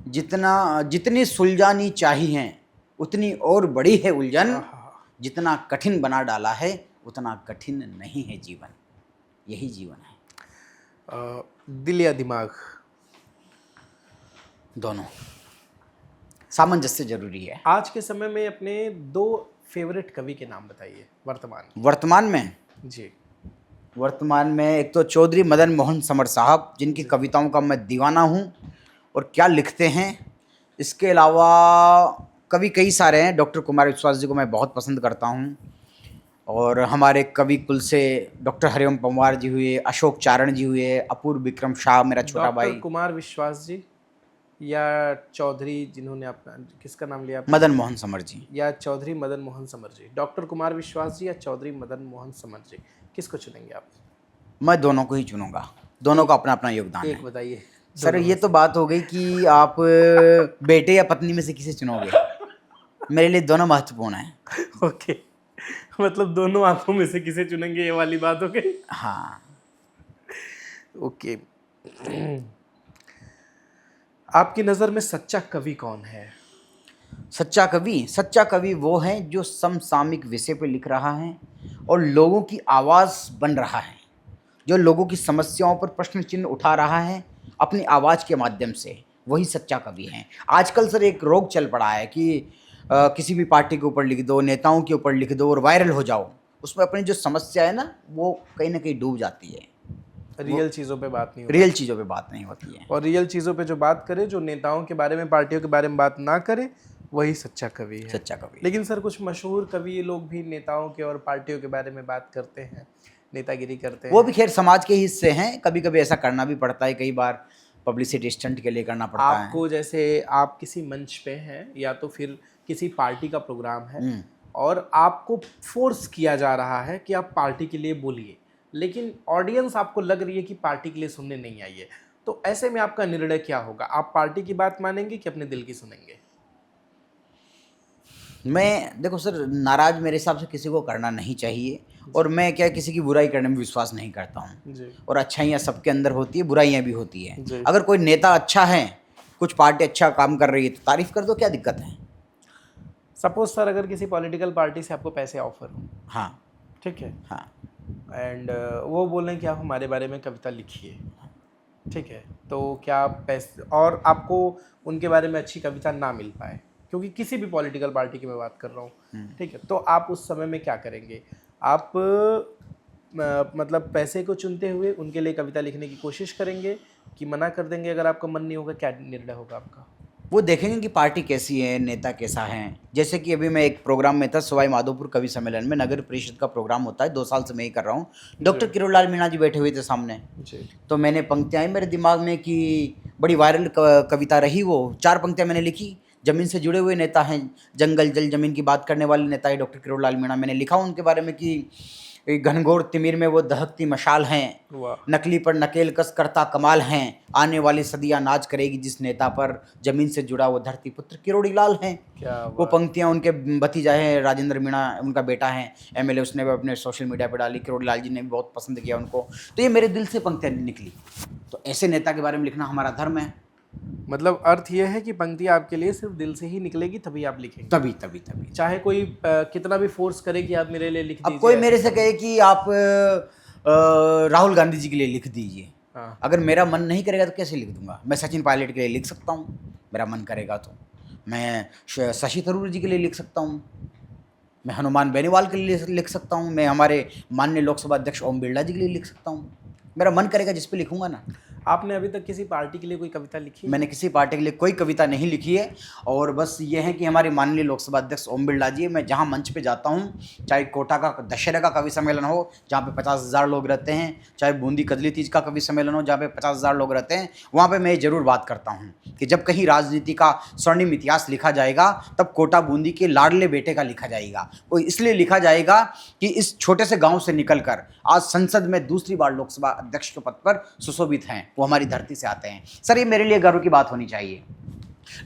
जितनी सुलझानी चाहिए उतनी और बड़ी है उलझन, जितना कठिन बना डाला है उतना कठिन नहीं है जीवन। यही जीवन है। दिल या दिमाग? दोनों। सामंजस्य जरूरी है। आज के समय में अपने 2 फेवरेट कवि के नाम बताइए वर्तमान। वर्तमान में जी। वर्तमान में एक तो चौधरी मदन मोहन समर साहब, जिनकी कविताओं का मैं दीवाना हूँ और क्या लिखते हैं। इसके अलावा कवि कई सारे हैं। डॉक्टर कुमार विश्वास जी को मैं बहुत पसंद करता हूँ, और हमारे कवि कुल से डॉक्टर हरिओम पंवार जी हुए, अशोक चारण जी हुए, अपूर्व विक्रम शाह मेरा छोटा भाई। डॉक्टर कुमार विश्वास जी या चौधरी, जिन्होंने आपका किसका नाम लिया? मदन मोहन समर जी या चौधरी मदन मोहन समर जी? डॉक्टर कुमार विश्वास जी या चौधरी मदन मोहन समर जी, किसको चुनेंगे आप? मैं दोनों को ही चुनूंगा। दोनों का अपना अपना योगदान है। एक बताइए सर। ये तो बात हो गई कि आप बेटे या पत्नी में से किसे चुनोगे। मेरे लिए दोनों महत्वपूर्ण हैं। ओके, मतलब दोनों आंखों में से किसे चुनेंगे, ये वाली बात हो गई। हाँ। ओके। आपकी नज़र में सच्चा कवि कौन है? सच्चा कवि वो है जो समसामयिक विषय पे लिख रहा है और लोगों की आवाज़ बन रहा है, जो लोगों की समस्याओं पर प्रश्न चिन्ह उठा रहा है अपनी आवाज़ के माध्यम से, वही सच्चा कवि है। आजकल सर एक रोग चल पड़ा है कि किसी भी पार्टी के ऊपर लिख दो, नेताओं के ऊपर लिख दो और वायरल हो जाओ। उसमें अपनी जो समस्या है ना, वो कहीं ना कहीं डूब जाती है। रियल चीज़ों पे बात नहीं होती। रियल चीज़ों पे बात नहीं होती है। और रियल चीज़ों पे जो बात करे, जो नेताओं के बारे में, पार्टियों के बारे में बात ना करे, वही सच्चा कवि है। सच्चा कवि। लेकिन सर कुछ मशहूर कवि लोग भी नेताओं के और पार्टियों के बारे में बात करते हैं, नेतागिरी करते हैं। वो भी खैर समाज के हिस्से हैं, कभी कभी ऐसा करना भी पड़ता है, कई बार पब्लिसिटी स्टंट के लिए करना पड़ता है। आपको जैसे आप किसी मंच पे हैं या तो फिर किसी पार्टी का प्रोग्राम है और आपको फोर्स किया जा रहा है कि आप पार्टी के लिए बोलिए, लेकिन ऑडियंस आपको लग रही है कि पार्टी के लिए सुनने नहीं आई है, तो ऐसे में आपका निर्णय क्या होगा? आप पार्टी की बात मानेंगे कि अपने दिल की सुनेंगे? मैं देखो सर, नाराज मेरे हिसाब से किसी को करना नहीं चाहिए, और मैं क्या किसी की बुराई करने में विश्वास नहीं करता हूँ। जी। और अच्छाइयाँ सबके अंदर होती है, बुराइयाँ भी होती जी। हैं। अगर कोई नेता अच्छा है, कुछ पार्टी अच्छा काम कर रही है, तो तारीफ कर दो, क्या दिक्कत है? सपोज सर अगर किसी पॉलिटिकल पार्टी से आपको पैसे ऑफर हो, हाँ ठीक है, हाँ एंड वो बोलें कि आप हमारे बारे में कविता लिखिए, ठीक है, तो क्या आप पैसे, और आपको उनके बारे में अच्छी कविता ना मिल पाए, क्योंकि किसी भी पॉलिटिकल पार्टी की मैं बात कर रहा हूँ, ठीक है, तो आप उस समय में क्या करेंगे? आप मतलब पैसे को चुनते हुए उनके लिए कविता लिखने की कोशिश करेंगे कि मना कर देंगे अगर आपका मन नहीं होगा? क्या निर्णय होगा आपका? वो देखेंगे कि पार्टी कैसी है, नेता कैसा है। जैसे कि अभी मैं एक प्रोग्राम में था, सवाई माधोपुर कवि सम्मेलन में, नगर परिषद का प्रोग्राम होता है, 2 साल से मैं ही कर रहा हूँ। डॉक्टर किरोड़लाल मीणा जी बैठे हुए थे सामने, तो मैंने पंक्तियाँ आई मेरे दिमाग में कि बड़ी वायरल कविता रही वो। 4 पंक्तियाँ मैंने लिखी। ज़मीन से जुड़े हुए नेता हैं, जंगल जल ज़मीन की बात करने वाले नेता है डॉक्टर किरोड़लाल मीणा। मैंने लिखा उनके बारे में कि घनघोर तिमिर में वो दहकती मशाल हैं, नकली पर नकेल कस करता कमाल हैं, आने वाली सदियां नाच करेगी जिस नेता पर, जमीन से जुड़ा वो धरती पुत्र किरोड़ीलाल हैं। वो पंक्तियां उनके भतीजा है राजेंद्र मीणा, उनका बेटा है एमएलए, उसने भी अपने सोशल मीडिया पर डाली, किरोड़ीलाल जी ने भी बहुत पसंद किया उनको। तो ये मेरे दिल से पंक्तियां निकली। तो ऐसे नेता के बारे में लिखना हमारा धर्म है। मतलब अर्थ यह है कि पंक्ति आपके लिए सिर्फ दिल से ही निकलेगी, तभी आप लिखेंगे? तभी चाहे कोई कितना भी फोर्स करे कि आप मेरे लिए लिख दीजिए। अब कोई मेरे से कहे कि आप राहुल गांधी जी के लिए लिख दीजिए, अगर मेरा मन नहीं करेगा तो कैसे लिख दूंगा? मैं सचिन पायलट के लिए लिख सकता हूँ, मेरा मन करेगा तो। मैं शशि थरूर जी के लिए लिख सकता हूँ, मैं हनुमान बेनीवाल के लिए लिख सकता हूँ, मैं हमारे माननीय लोकसभा अध्यक्ष ओम बिरला जी के लिए लिख सकता हूँ। मेरा मन करेगा जिस पे लिखूंगा ना। आपने अभी तक किसी पार्टी के लिए कोई कविता लिखी? मैंने किसी पार्टी के लिए कोई कविता नहीं लिखी है, और बस ये है कि हमारे माननीय लोकसभा अध्यक्ष ओम बिरला जी, मैं जहाँ मंच पे जाता हूँ, चाहे कोटा का दशहरा का कवि सम्मेलन हो जहाँ पे 50,000 लोग रहते हैं, चाहे बूंदी कजली तीज का कवि सम्मेलन हो जहाँ पे 50,000 लोग रहते हैं, वहाँ पे मैं ज़रूर बात करता हूँ कि जब कहीं राजनीति का स्वर्णिम इतिहास लिखा जाएगा तब कोटा बूंदी के लाडले बेटे का लिखा जाएगा। वो इसलिए लिखा जाएगा कि इस छोटे से गाँव से निकल कर आज संसद में दूसरी बार लोकसभा अध्यक्ष के पद पर सुशोभित हैं, वो हमारी धरती से आते हैं। सर ये मेरे लिए गर्व की बात होनी चाहिए।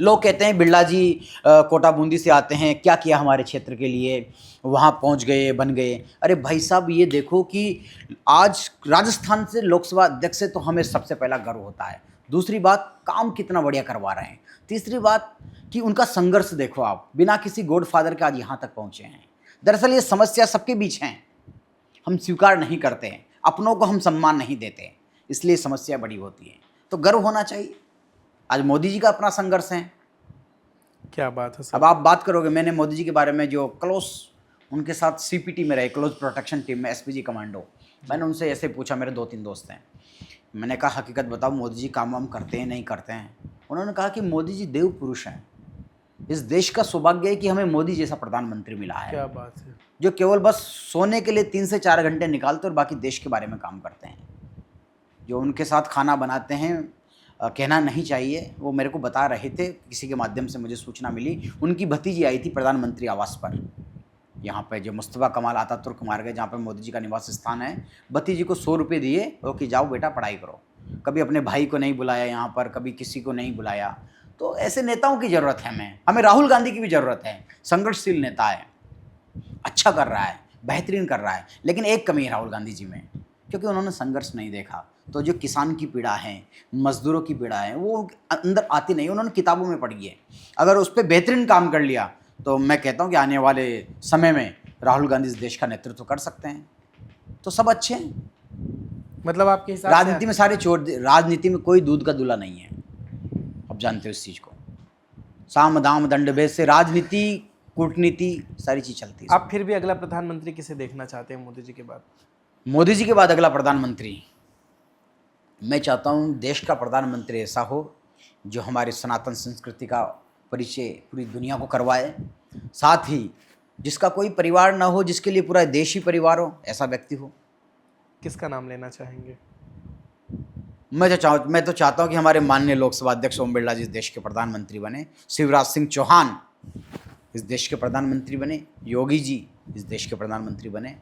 लोग कहते हैं बिरला जी कोटा बूंदी से आते हैं, क्या किया हमारे क्षेत्र के लिए, वहाँ पहुँच गए, बन गए। अरे भाई साहब ये देखो कि आज राजस्थान से लोकसभा अध्यक्ष से तो हमें सबसे पहला गर्व होता है। दूसरी बात, काम कितना बढ़िया करवा रहे हैं। तीसरी बात कि उनका संघर्ष देखो आप, बिना किसी गॉडफादर के आज यहाँ तक पहुँचे हैं। दरअसल ये समस्या सबके बीच हैं, हम स्वीकार नहीं करते हैं, अपनों को हम सम्मान नहीं देते, इसलिए समस्या बड़ी होती है। तो गर्व होना चाहिए। आज मोदी जी का अपना संघर्ष है। क्या बात है सर। अब आप बात करोगे, मैंने मोदी जी के बारे में जो क्लोज उनके साथ सीपीटी में रहे, क्लोज प्रोटेक्शन टीम में एसपीजी कमांडो, मैंने उनसे ऐसे पूछा, मेरे 2-3 दोस्त हैं, मैंने कहा हकीकत बताओ मोदी जी काम वाम करते हैं नहीं करते हैं? उन्होंने कहा कि मोदी जी देव पुरुष हैं, इस देश का सौभाग्य है कि हमें मोदी जैसा प्रधानमंत्री मिला है। क्या बात है। जो केवल बस सोने के लिए 3 से 4 घंटे निकालते और बाकी देश के बारे में काम करते हैं। जो उनके साथ खाना बनाते हैं, कहना नहीं चाहिए, वो मेरे को बता रहे थे, किसी के माध्यम से मुझे सूचना मिली। उनकी भतीजी आई थी प्रधानमंत्री आवास पर, यहाँ पे जो मुस्तफ़ा कमाल आतातुर्क मार्ग है जहाँ पे मोदी जी का निवास स्थान है। भतीजी को 100 रुपये दिए और कि जाओ बेटा पढ़ाई करो। कभी अपने भाई को नहीं बुलाया यहाँ पर, कभी किसी को नहीं बुलाया। तो ऐसे नेताओं की ज़रूरत है। हमें राहुल गांधी की भी ज़रूरत है। संघर्षशील नेता है, अच्छा कर रहा है, बेहतरीन कर रहा है, लेकिन एक कमी है राहुल गांधी जी में, क्योंकि उन्होंने संघर्ष नहीं देखा। तो जो किसान की पीड़ा है, मजदूरों की पीड़ा है, वो अंदर आती नहीं, उन्होंने किताबों में पढ़ी है। अगर उस पर बेहतरीन काम कर लिया तो मैं कहता हूँ कि आने वाले समय में राहुल गांधी इस देश का नेतृत्व कर सकते हैं। तो सब अच्छे हैं। मतलब आपके हिसाब से राजनीति में सारे चोर, राजनीति में कोई दूध का दूल्हा नहीं है, आप जानते हो इस चीज़ को। साम दाम दंड भेद से राजनीति, कूटनीति, सारी चीज चलती है। आप फिर भी अगला प्रधानमंत्री किसे देखना चाहते हैं मोदी जी के बाद? मोदी जी के बाद अगला प्रधानमंत्री, मैं चाहता हूँ देश का प्रधानमंत्री ऐसा हो जो हमारी सनातन संस्कृति का परिचय पूरी दुनिया को करवाए, साथ ही जिसका कोई परिवार ना हो, जिसके लिए पूरा देश ही परिवार हो, ऐसा व्यक्ति हो। किसका नाम लेना चाहेंगे? मैं तो चाहता हूँ कि हमारे माननीय लोकसभा अध्यक्ष ओम बिरला जी इस देश के प्रधानमंत्री बने, शिवराज सिंह चौहान इस देश के प्रधानमंत्री बने, योगी जी इस देश के प्रधानमंत्री बने।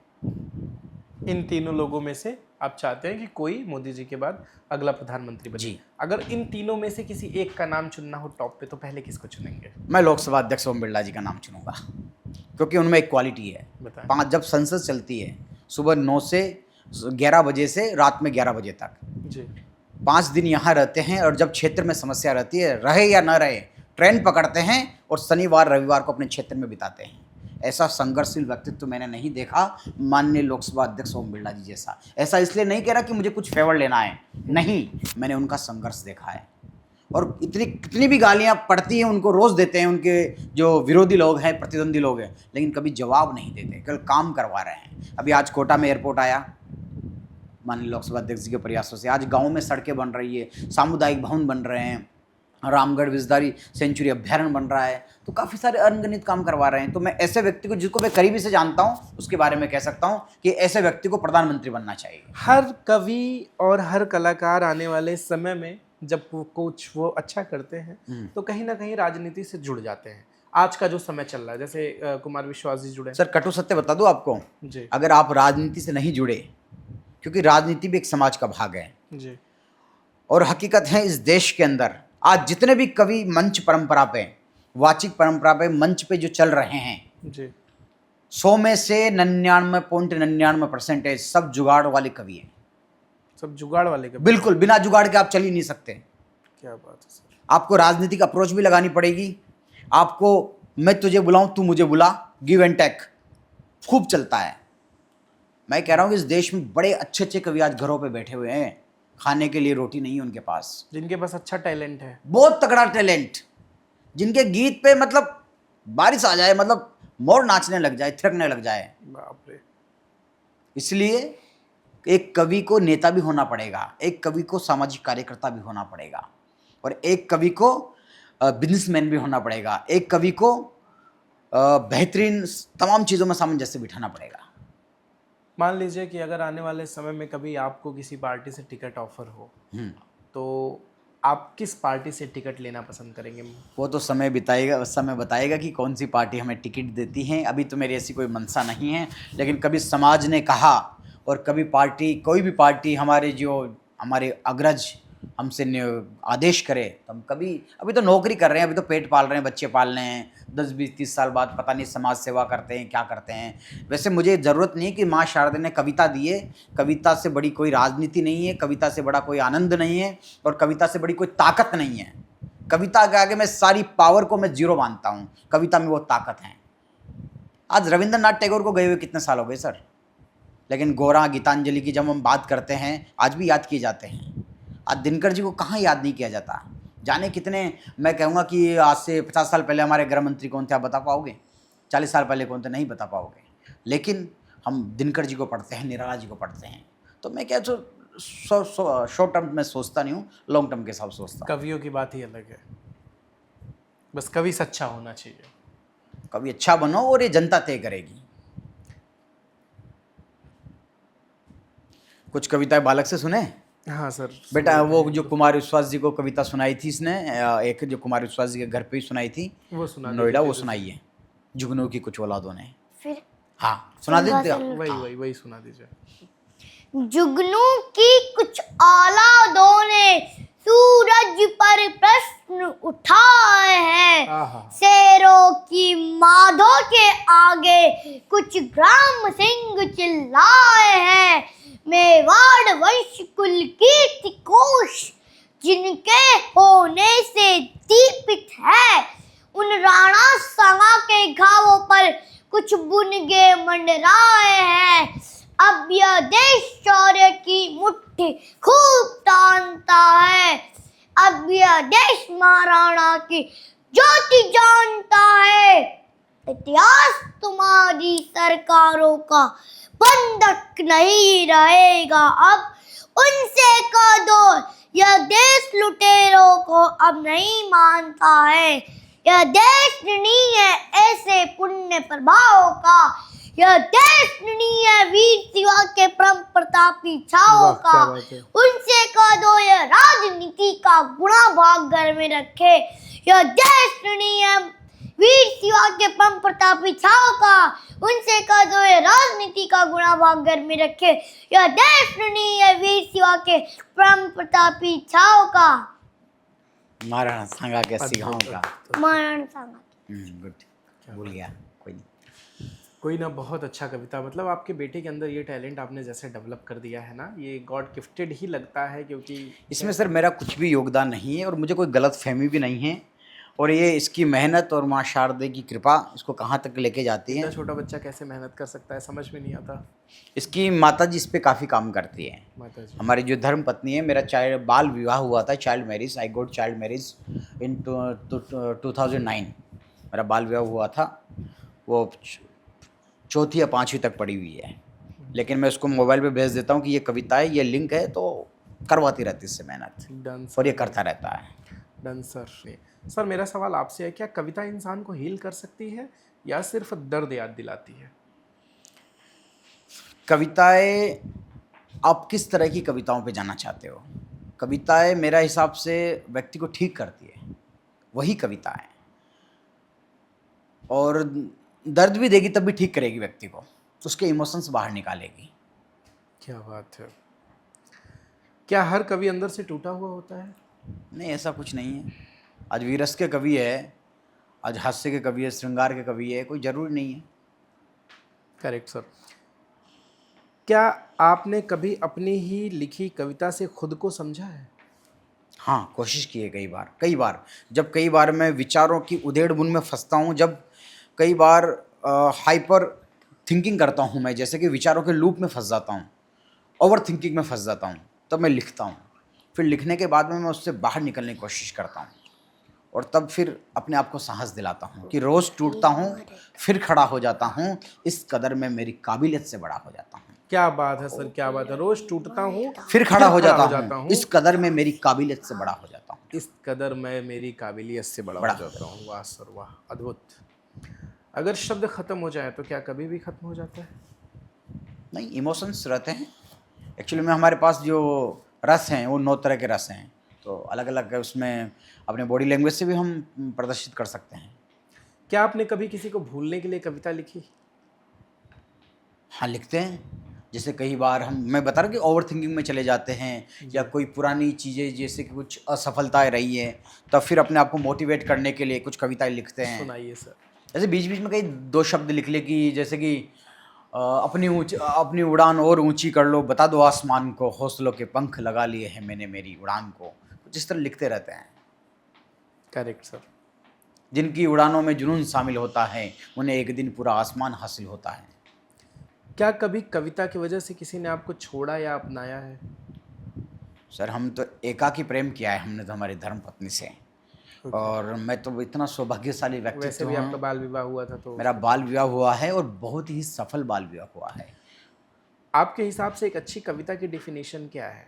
इन तीनों लोगों में से आप चाहते हैं कि कोई मोदी जी के बाद अगला प्रधानमंत्री बने? जी। अगर अगर इन तीनों में से किसी एक का नाम चुनना हो टॉप पे, तो पहले किसको चुनेंगे? मैं लोकसभा अध्यक्ष ओम बिरला जी का नाम चुनूंगा, क्योंकि उनमें एक क्वालिटी है। बताएं। जब संसद चलती है सुबह 9 से 11 बजे से रात में 11 बजे तक, जी। 5 दिन यहाँ रहते हैं, और जब क्षेत्र में समस्या रहती है, रहे या न रहे, ट्रेन पकड़ते हैं और शनिवार रविवार को अपने क्षेत्र में बिताते हैं। ऐसा संघर्षशील व्यक्तित्व मैंने नहीं देखा माननीय लोकसभा अध्यक्ष ओम बिरला जी जैसा। ऐसा इसलिए नहीं कह रहा कि मुझे कुछ फेवर लेना है, नहीं, मैंने उनका संघर्ष देखा है। और कितनी भी गालियाँ पड़ती हैं, उनको रोज़ देते हैं उनके जो विरोधी लोग हैं, प्रतिद्वंदी लोग हैं, लेकिन कभी जवाब नहीं देते, केवल काम करवा रहे हैं। अभी आज कोटा में एयरपोर्ट आया माननीय लोकसभा अध्यक्ष जी के प्रयासों से, आज गाँव में सड़कें बन रही है, सामुदायिक भवन बन रहे हैं, रामगढ़ विजदारी सेंचुरी अभ्यारण्य बन रहा है, तो काफ़ी सारे अनगिनत काम करवा रहे हैं। तो मैं ऐसे व्यक्ति को, जिसको मैं करीबी से जानता हूं, उसके बारे में कह सकता हूं कि ऐसे व्यक्ति को प्रधानमंत्री बनना चाहिए। हर कवि और हर कलाकार आने वाले समय में जब कुछ वो अच्छा करते हैं तो कहीं ना कहीं राजनीति से जुड़ जाते हैं। आज का जो समय चल रहा है, जैसे कुमार विश्वास जी जुड़े। सर कटु सत्य बता दूं आपको जी। अगर आप राजनीति से नहीं जुड़े, क्योंकि राजनीति भी एक समाज का भाग है जी। और हकीकत है इस देश के अंदर आज जितने भी कवि मंच परंपरा पे, वाचिक परंपरा पे, मंच पे जो चल रहे हैं जी, 100 में से 99.99% सब जुगाड़ वाले कवि हैं। सब जुगाड़ वाले कवि? बिल्कुल, बिना जुगाड़ के आप चल ही नहीं सकते। क्या बात है सर। आपको राजनीतिक अप्रोच भी लगानी पड़ेगी, आपको मैं तुझे बुलाऊं तू मुझे बुला, गिव एंड टेक खूब चलता है। मैं कह रहा हूं कि इस देश में बड़े अच्छे अच्छे कवि आज घरों पे बैठे हुए हैं, खाने के लिए रोटी नहीं है उनके पास, जिनके पास अच्छा टैलेंट है, बहुत तगड़ा टैलेंट, जिनके गीत पे मतलब बारिश आ जाए, मतलब मोर नाचने लग जाए, थिरकने लग जाए। बाप रे। इसलिए एक कवि को नेता भी होना पड़ेगा, एक कवि को सामाजिक कार्यकर्ता भी होना पड़ेगा, और एक कवि को बिजनेसमैन भी होना पड़ेगा, एक कवि को बेहतरीन तमाम चीज़ों में सामंजस्य बिठाना पड़ेगा। मान लीजिए कि अगर आने वाले समय में कभी आपको किसी पार्टी से टिकट ऑफर हो, तो आप किस पार्टी से टिकट लेना पसंद करेंगे? वो तो समय बताएगा कि कौन सी पार्टी हमें टिकट देती है। अभी तो मेरी ऐसी कोई मंशा नहीं है, लेकिन कभी समाज ने कहा और कभी पार्टी, कोई भी पार्टी हमारे अग्रज हमसे आदेश करे तो हम कभी, अभी तो नौकरी कर रहे हैं, अभी तो पेट पाल रहे हैं, बच्चे पाल रहे हैं, 10 20 30 साल बाद पता नहीं समाज सेवा करते हैं क्या करते हैं। वैसे मुझे ज़रूरत नहीं है कि माँ शारदा ने कविता दी है, कविता से बड़ी कोई राजनीति नहीं है, कविता से बड़ा कोई आनंद नहीं है, और कविता से बड़ी कोई ताकत नहीं है। कविता के आगे मैं सारी पावर को मैं जीरो मानता हूँ, कविता में वो ताकत है। आज रविंद्रनाथ टैगोर को गए हुए कितने साल हो गए सर, लेकिन गोरा, गीतांजलि की जब हम बात करते हैं आज भी याद किए जाते हैं। आज दिनकर जी को कहाँ याद नहीं किया जाता? जाने कितने, मैं कहूँगा कि आज से 50 साल पहले हमारे गृह मंत्री कौन थे आप बता पाओगे? 40 साल पहले कौन थे नहीं बता पाओगे। लेकिन हम दिनकर जी को पढ़ते हैं, निराला जी को पढ़ते हैं। तो मैं क्या शॉर्ट टर्म में सोचता नहीं हूँ, लॉन्ग टर्म के हिसाब से सोचता हूँ। कवियों की बात ही अलग है, बस कवि सच्चा होना चाहिए। कभी अच्छा बनो और ये जनता तय करेगी। कुछ कविताएं बालक से सुने? हाँ सर। बेटा वो जो कुमार विश्वास जी को कविता सुनाई थी इसने, एक जो कुमार विश्वास जी के घर पे ही सुनाई थी, वो सुना नोएडा, वो सुनाई है जुगनू की कुछ औलादों ने। फिर हाँ सुना दीजिए। वही सुना दीजिए। जुगनू की कुछ औलादों ने सूरज पर प्रश्न उठाए हैं, आहा। शेरों की माधो के आगे कुछ ग्राम सिंह चिल्लाए हैं, मेवाड़ वंश कुल कीर्ति कोश जिनके होने से दीपित है, उन राणा संगा के घावों पर कुछ बुनगे मंडराए हैं। अब यह देश शौर्य की मुट्ठी खूब तानता है, अब यह देश महाराणा की ज्योति जानता है। इतिहास तुम्हारी सरकारों का बंधक नहीं रहेगा अब, उनसे कह दो यह देश लुटेरों को अब नहीं मानता है। यह देश ऋणी है ऐसे पुण्य प्रभावों का, यह देश ऋणी है वीर शिवा के परम प्रतापी छाओं का। उनसे कह दो यह राजनीति का गुणा भाग घर में रखे, यह देश ऋणी है वीर शिवा के परम प्रतापी छाओं का। उनसे कह दो ये राजनीति का गुणा भाग घर में रखे, यह देश ऋणी है वीर शिवा के परम प्रतापी छाओं का। महाराणा सांगा के सिंघाओं का। महाराणा सांगा। गुड, भूल गया, कोई नहीं। कोई ना, बहुत अच्छा कविता। मतलब आपके बेटे के अंदर ये टैलेंट आपने जैसे डेवलप कर दिया है ना, ये गॉड गिफ्टेड ही लगता है, क्योंकि इसमें सर मेरा कुछ भी योगदान नहीं है और मुझे कोई गलत फहमी भी नहीं है, और ये इसकी मेहनत और माँ शारदे की कृपा इसको कहाँ तक लेके जाती है। इतना छोटा बच्चा कैसे मेहनत कर सकता है, समझ में नहीं आता। इसकी माता जी इस पे काफ़ी काम करती है। माता जी, हमारी जो धर्म पत्नी है, मेरा बाल विवाह हुआ था, child marriage, I got child marriage in 2009। मेरा बाल विवाह हुआ था, वो 4th या 5वीं तक पढ़ी हुई है, लेकिन मैं उसको मोबाइल पे भेज देता हूँ कि ये कविता है, ये लिंक है, तो करवाती रहती इससे मेहनत, डन और ये करता रहता है। Done sir. सर मेरा सवाल आपसे है, क्या कविता इंसान को हील कर सकती है या सिर्फ दर्द याद दिलाती है? कविताएं, आप किस तरह की कविताओं पे जाना चाहते हो? कविताएं मेरा हिसाब से व्यक्ति को ठीक करती है, वही कविता है, और दर्द भी देगी तब भी ठीक करेगी व्यक्ति को, उसके इमोशंस बाहर निकालेगी। क्या बात है। क्या हर कवि अंदर से टूटा हुआ होता है? नहीं, ऐसा कुछ नहीं है। आज वीरस के कवि है, आज हास्य के कवि है, श्रृंगार के कवि है, कोई ज़रूरी नहीं है। Correct sir. क्या आपने कभी अपनी ही लिखी कविता से खुद को समझा है? हाँ, कोशिश की है कई बार। जब कई बार मैं विचारों की उधेड़-बुन में फंसता हूँ, जब कई बार हाइपर थिंकिंग करता हूँ मैं, जैसे कि विचारों के लूप में फंस जाता हूँ, ओवर थिंकिंग में फंस जाता हूँ, तब मैं लिखता हूँ। फिर लिखने के बाद में मैं उससे बाहर निकलने की कोशिश करता हूँ, और तब फिर अपने आप को साहस दिलाता हूँ कि रोज़ टूटता हूँ, फिर खड़ा हो जाता हूँ, इस कदर में मेरी काबिलियत से बड़ा हो जाता हूँ। क्या बात है सर, क्या बात है। रोज टूटता हूँ, फिर खड़ा हो जाता हूँ, इस कदर में मेरी काबिलियत से बड़ा हो जाता हूँ। इस कदर मैं मेरी काबिलियत से बड़ा हो जाता हूँ। वाह सर वाह, अद्भुत। अगर शब्द खत्म हो जाए तो क्या कभी भी खत्म हो जाता है? नहीं, इमोशंस रहते हैं। एक्चुअली में हमारे पास जो रस हैं वो 9 तरह के रस हैं, तो अलग अलग उसमें अपने बॉडी लैंग्वेज से भी हम प्रदर्शित कर सकते हैं। क्या आपने कभी किसी को भूलने के लिए कविता लिखी? हाँ, लिखते हैं। जैसे कई बार मैं बता रहा हूँ कि ओवर थिंकिंग में चले जाते हैं, या कोई पुरानी चीज़ें जैसे कि कुछ असफलताएं रही है, तब फिर अपने आप को मोटिवेट करने के लिए कुछ कविताएं लिखते हैं। सुनाइए सर। जैसे बीच बीच में कई 2 शब्द लिख ले कि जैसे कि अपनी उड़ान और ऊंची कर लो, बता दो आसमान को, हौसलों के पंख लगा लिए हैं मैंने मेरी उड़ान को। कुछ इस तरह लिखते रहते हैं। Correct sir. जिनकी उड़ानों में जुनून शामिल होता है, उन्हें एक दिन पूरा आसमान हासिल होता है। क्या कभी कविता की वजह से किसी ने आपको छोड़ा या अपनाया है? सर, हम तो एकाकी प्रेम किया है हमने तो हमारी धर्मपत्नी से, और मैं तो इतना सौभाग्यशाली वैसे व्यक्तित्व भी हूँ। आपका बाल विवाह हुआ था तो मेरा बाल विवाह हुआ है, और बहुत ही सफल बाल विवाह हुआ है। आपके हिसाब से एक अच्छी कविता की डेफिनेशन क्या है?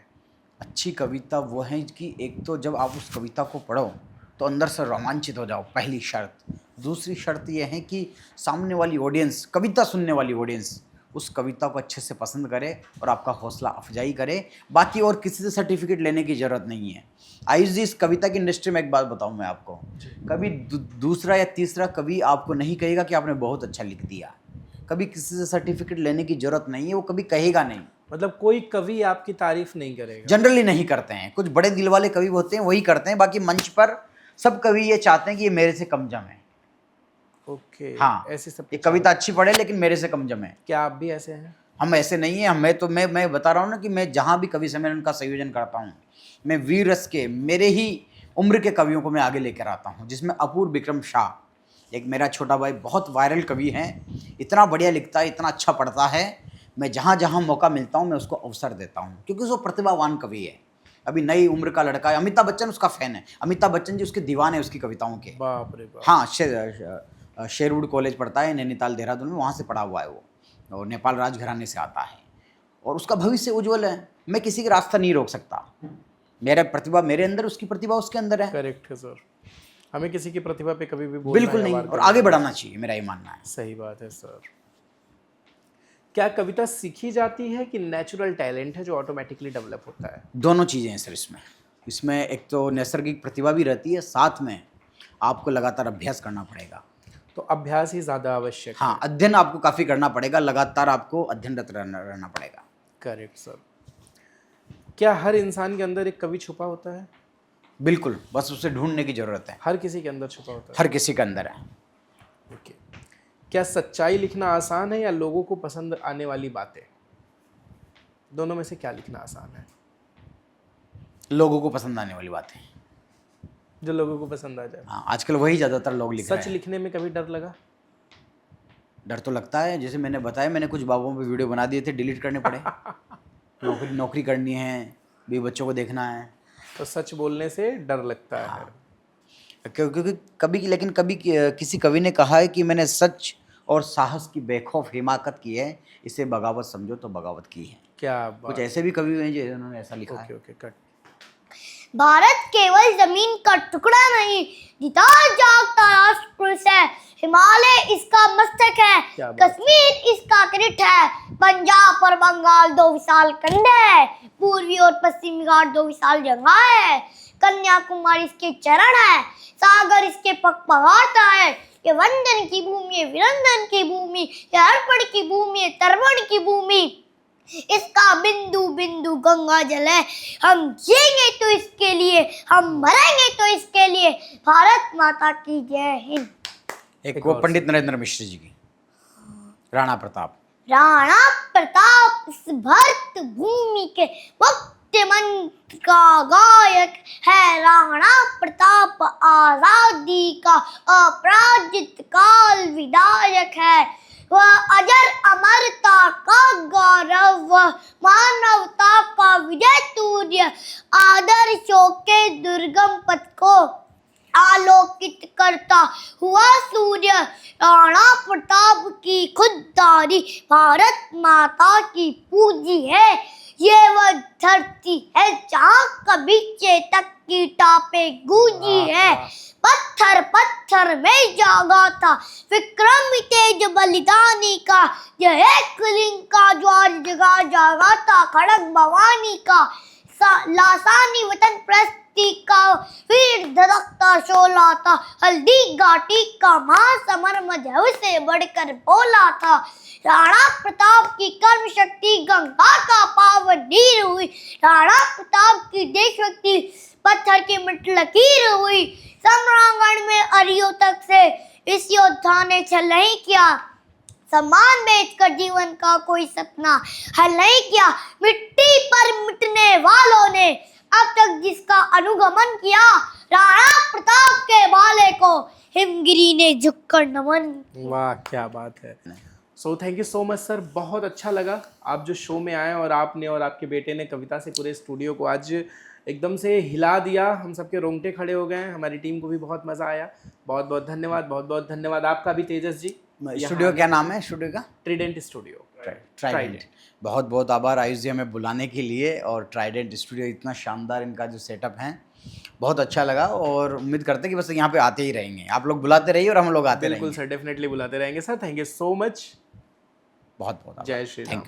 अच्छी कविता वो है कि एक तो जब आप उस कविता को पढ़ो तो अंदर से रोमांचित हो जाओ, पहली शर्त। दूसरी शर्त ये है कि सामने वाली ऑडियंस, कविता सुनने वाली ऑडियंस, उस कविता को अच्छे से पसंद करे और आपका हौसला अफजाई करे। बाकी और किसी से सर्टिफिकेट लेने की ज़रूरत नहीं है। आयुष जी, इस कविता की इंडस्ट्री में एक बात बताऊं मैं आपको, कभी दूसरा या तीसरा कभी आपको नहीं कहेगा कि आपने बहुत अच्छा लिख दिया। कभी किसी से सर्टिफिकेट लेने की ज़रूरत नहीं है, वो कभी कहेगा नहीं। मतलब कोई कवि आपकी तारीफ नहीं करेगा? जनरली नहीं करते हैं, कुछ बड़े दिल वाले कवि होते हैं वही करते हैं। बाकी मंच पर सब कवि ये चाहते हैं कि ये मेरे से कम जम है। ओके। हाँ, ऐसे सब ये कविता अच्छी पढ़े लेकिन मेरे से कम जमे। क्या आप भी ऐसे हैं? हम ऐसे नहीं है, मैं बता रहा हूँ ना कि मैं जहाँ भी कवि सम्मेलन का संयोजन करता हूँ, मैं वीर रस के मेरे ही उम्र के कवियों को मैं आगे लेकर आता हूँ, जिसमें अपूर्व विक्रम शाह एक मेरा छोटा भाई बहुत वायरल कवि है, इतना बढ़िया लिखता है, इतना अच्छा पढ़ता है। मैं जहाँ जहाँ मौका मिलता हूँ मैं उसको अवसर देता हूँ, क्योंकि वो प्रतिभावान कवि है, अभी नई उम्र का लड़का है। अमिताभ बच्चन उसका फ़ैन है, अमिताभ बच्चन जी उसके दीवान है उसकी कविताओं के। बाप रे बाप। हाँ, शेरवुड कॉलेज पढ़ता है नैनीताल देहरादून में, वहाँ से पढ़ा हुआ है वो, और नेपाल राजघराने से आता है, और उसका भविष्य उज्जवल है। मैं किसी का रास्ता नहीं रोक सकता, मेरा प्रतिभा मेरे अंदर, उसकी प्रतिभा उसके अंदर है। करेक्ट है सर, हमें किसी की प्रतिभा पे कभी भी बोलना बिल्कुल या नहीं, वार और करना आगे बढ़ाना चाहिए, मेरा ये मानना है। सही बात है सर। क्या कविता सीखी जाती है कि नेचुरल टैलेंट है जो ऑटोमेटिकली डेवलप होता है? दोनों चीज़ें हैं सर इसमें एक तो नैसर्गिक प्रतिभा भी रहती है, साथ में आपको लगातार अभ्यास करना पड़ेगा। तो अभ्यास ही ज़्यादा आवश्यक है। हाँ, अध्ययन आपको काफ़ी करना पड़ेगा, लगातार आपको अध्ययनरत रहना पड़ेगा। Correct sir. क्या हर इंसान के अंदर एक कवि छुपा होता है? बिल्कुल, बस उसे ढूंढने की ज़रूरत है। हर किसी के अंदर छुपा होता है? हर किसी के अंदर है। ओके। क्या सच्चाई लिखना आसान है या लोगों को पसंद आने वाली बातें? दोनों में से क्या लिखना आसान है? लोगों को पसंद आने वाली बात है। जो लोगों को पसंद आ जाए। हाँ, आजकल वही ज़्यादातर लोग लिख रहे सच हैं। लिखने में कभी डर लगा? डर तो लगता है, जैसे मैंने बताया, मैंने कुछ बाबुओं पे वीडियो बना दिए थे, डिलीट करने पड़े। नौकरी करनी है, भी बच्चों को देखना है, तो सच बोलने से डर लगता है। क्योंकि लेकिन कभी किसी कवि ने कहा है कि मैंने सच और साहस की बेखौफ हिमाकत की है, इसे बगावत समझो तो बगावत की है। क्या कुछ बात। ऐसे भी कवि हैं जिन्होंने ऐसा लिखा है। Okay okay cut. भारत केवल जमीन का टुकड़ा नहीं, जीता जागता राष्ट्र पुरुष है। हिमालय इसका मस्तक है, क्या बात है। कश्मीर इसका किरीट है। पंजाब और बंगाल दो विशाल खंड है, पूर्वी और पश्चिमी घाट दो विशाल जगह है। कन्याकुमारी इसके चरण है, सागर इसके पग पगारता है। ये वंदन की भूमि है, विरंदन की भूमि, ये अर्पण की भूमि है, तर्पण की भूमि। इसका बिंदु बिंदु गंगा जल है। हम जिएंगे तो इसके लिए, हम मरेंगे तो इसके लिए। भारत माता की जय हिंद। एक वो पंडित नरेंद्र मिश्र जी की राणा प्रताप। राणा प्रताप इस भरत भूमि के मुक्ति मंत्र का गायक है। राणा प्रताप आजादी का अपराजित काल विधायक है। वह अजर अमरता का गौरव, वह मानवता का विजय सूर्य, आदर्शों के दुर्गम पथ को आलोकित करता हुआ सूर्य। राणा प्रताप की खुददारी भारत माता की पूजी है। ये वह धरती है जहाँ कभी चेतक की टापे गूंजी है। पत्थर पत्थर में जागा था विक्रमी तेज बलिदानी का। यह एक लिंग का ज्वार जगा जागा था खड़ग भवानी का। लासानी वतन प्रस्ती का वीर धड़कता शोला था। हल्दी घाटी का महासमर मधु से बढ़कर बोला था। राणा प्रताप की कर्म शक्ति गंगा का पावन नीर हुई। राणा प्रताप की देशभक्ति पत्थर की मिट लकीर हुई। सम्रांगण में अरियों तक से इस योद्धा ने छल नहीं किया। सम्मान बेचकर जीवन का कोई सपना हल नहीं किया। मिट्टी पर मिटने वालों ने अब तक जिसका अनुगमन किया, राणा प्रताप के भाले को हिमगिरी ने झुककर नमन। वाह क्या बात है। So thank you so much sir, बहुत अच्छा लगा आप जो शो में आए और आपने और आपके बेटे ने कविता से पूरे स्टूडियो को आज एकदम से हिला दिया। हम सबके रोंगटे खड़े हो गए हैं, हमारी टीम को भी बहुत मज़ा आया। बहुत बहुत धन्यवाद, बहुत बहुत धन्यवाद आपका भी तेजस जी। स्टूडियो क्या नाम है स्टूडियो का? Trident studio. ट्राइडेंट। बहुत बहुत आभार आयुष जी हमें बुलाने के लिए, और ट्राइडेंट स्टूडियो इतना शानदार इनका जो सेटअप है बहुत अच्छा लगा, और उम्मीद करते हैं कि बस यहाँ पे आते ही रहेंगे। आप लोग बुलाते रहिए और हम लोग आते रहेंगे। बिल्कुल सर, डेफिनेटली बुलाते रहेंगे sir. Thank you so much. बहुत बहुत जय श्री राम।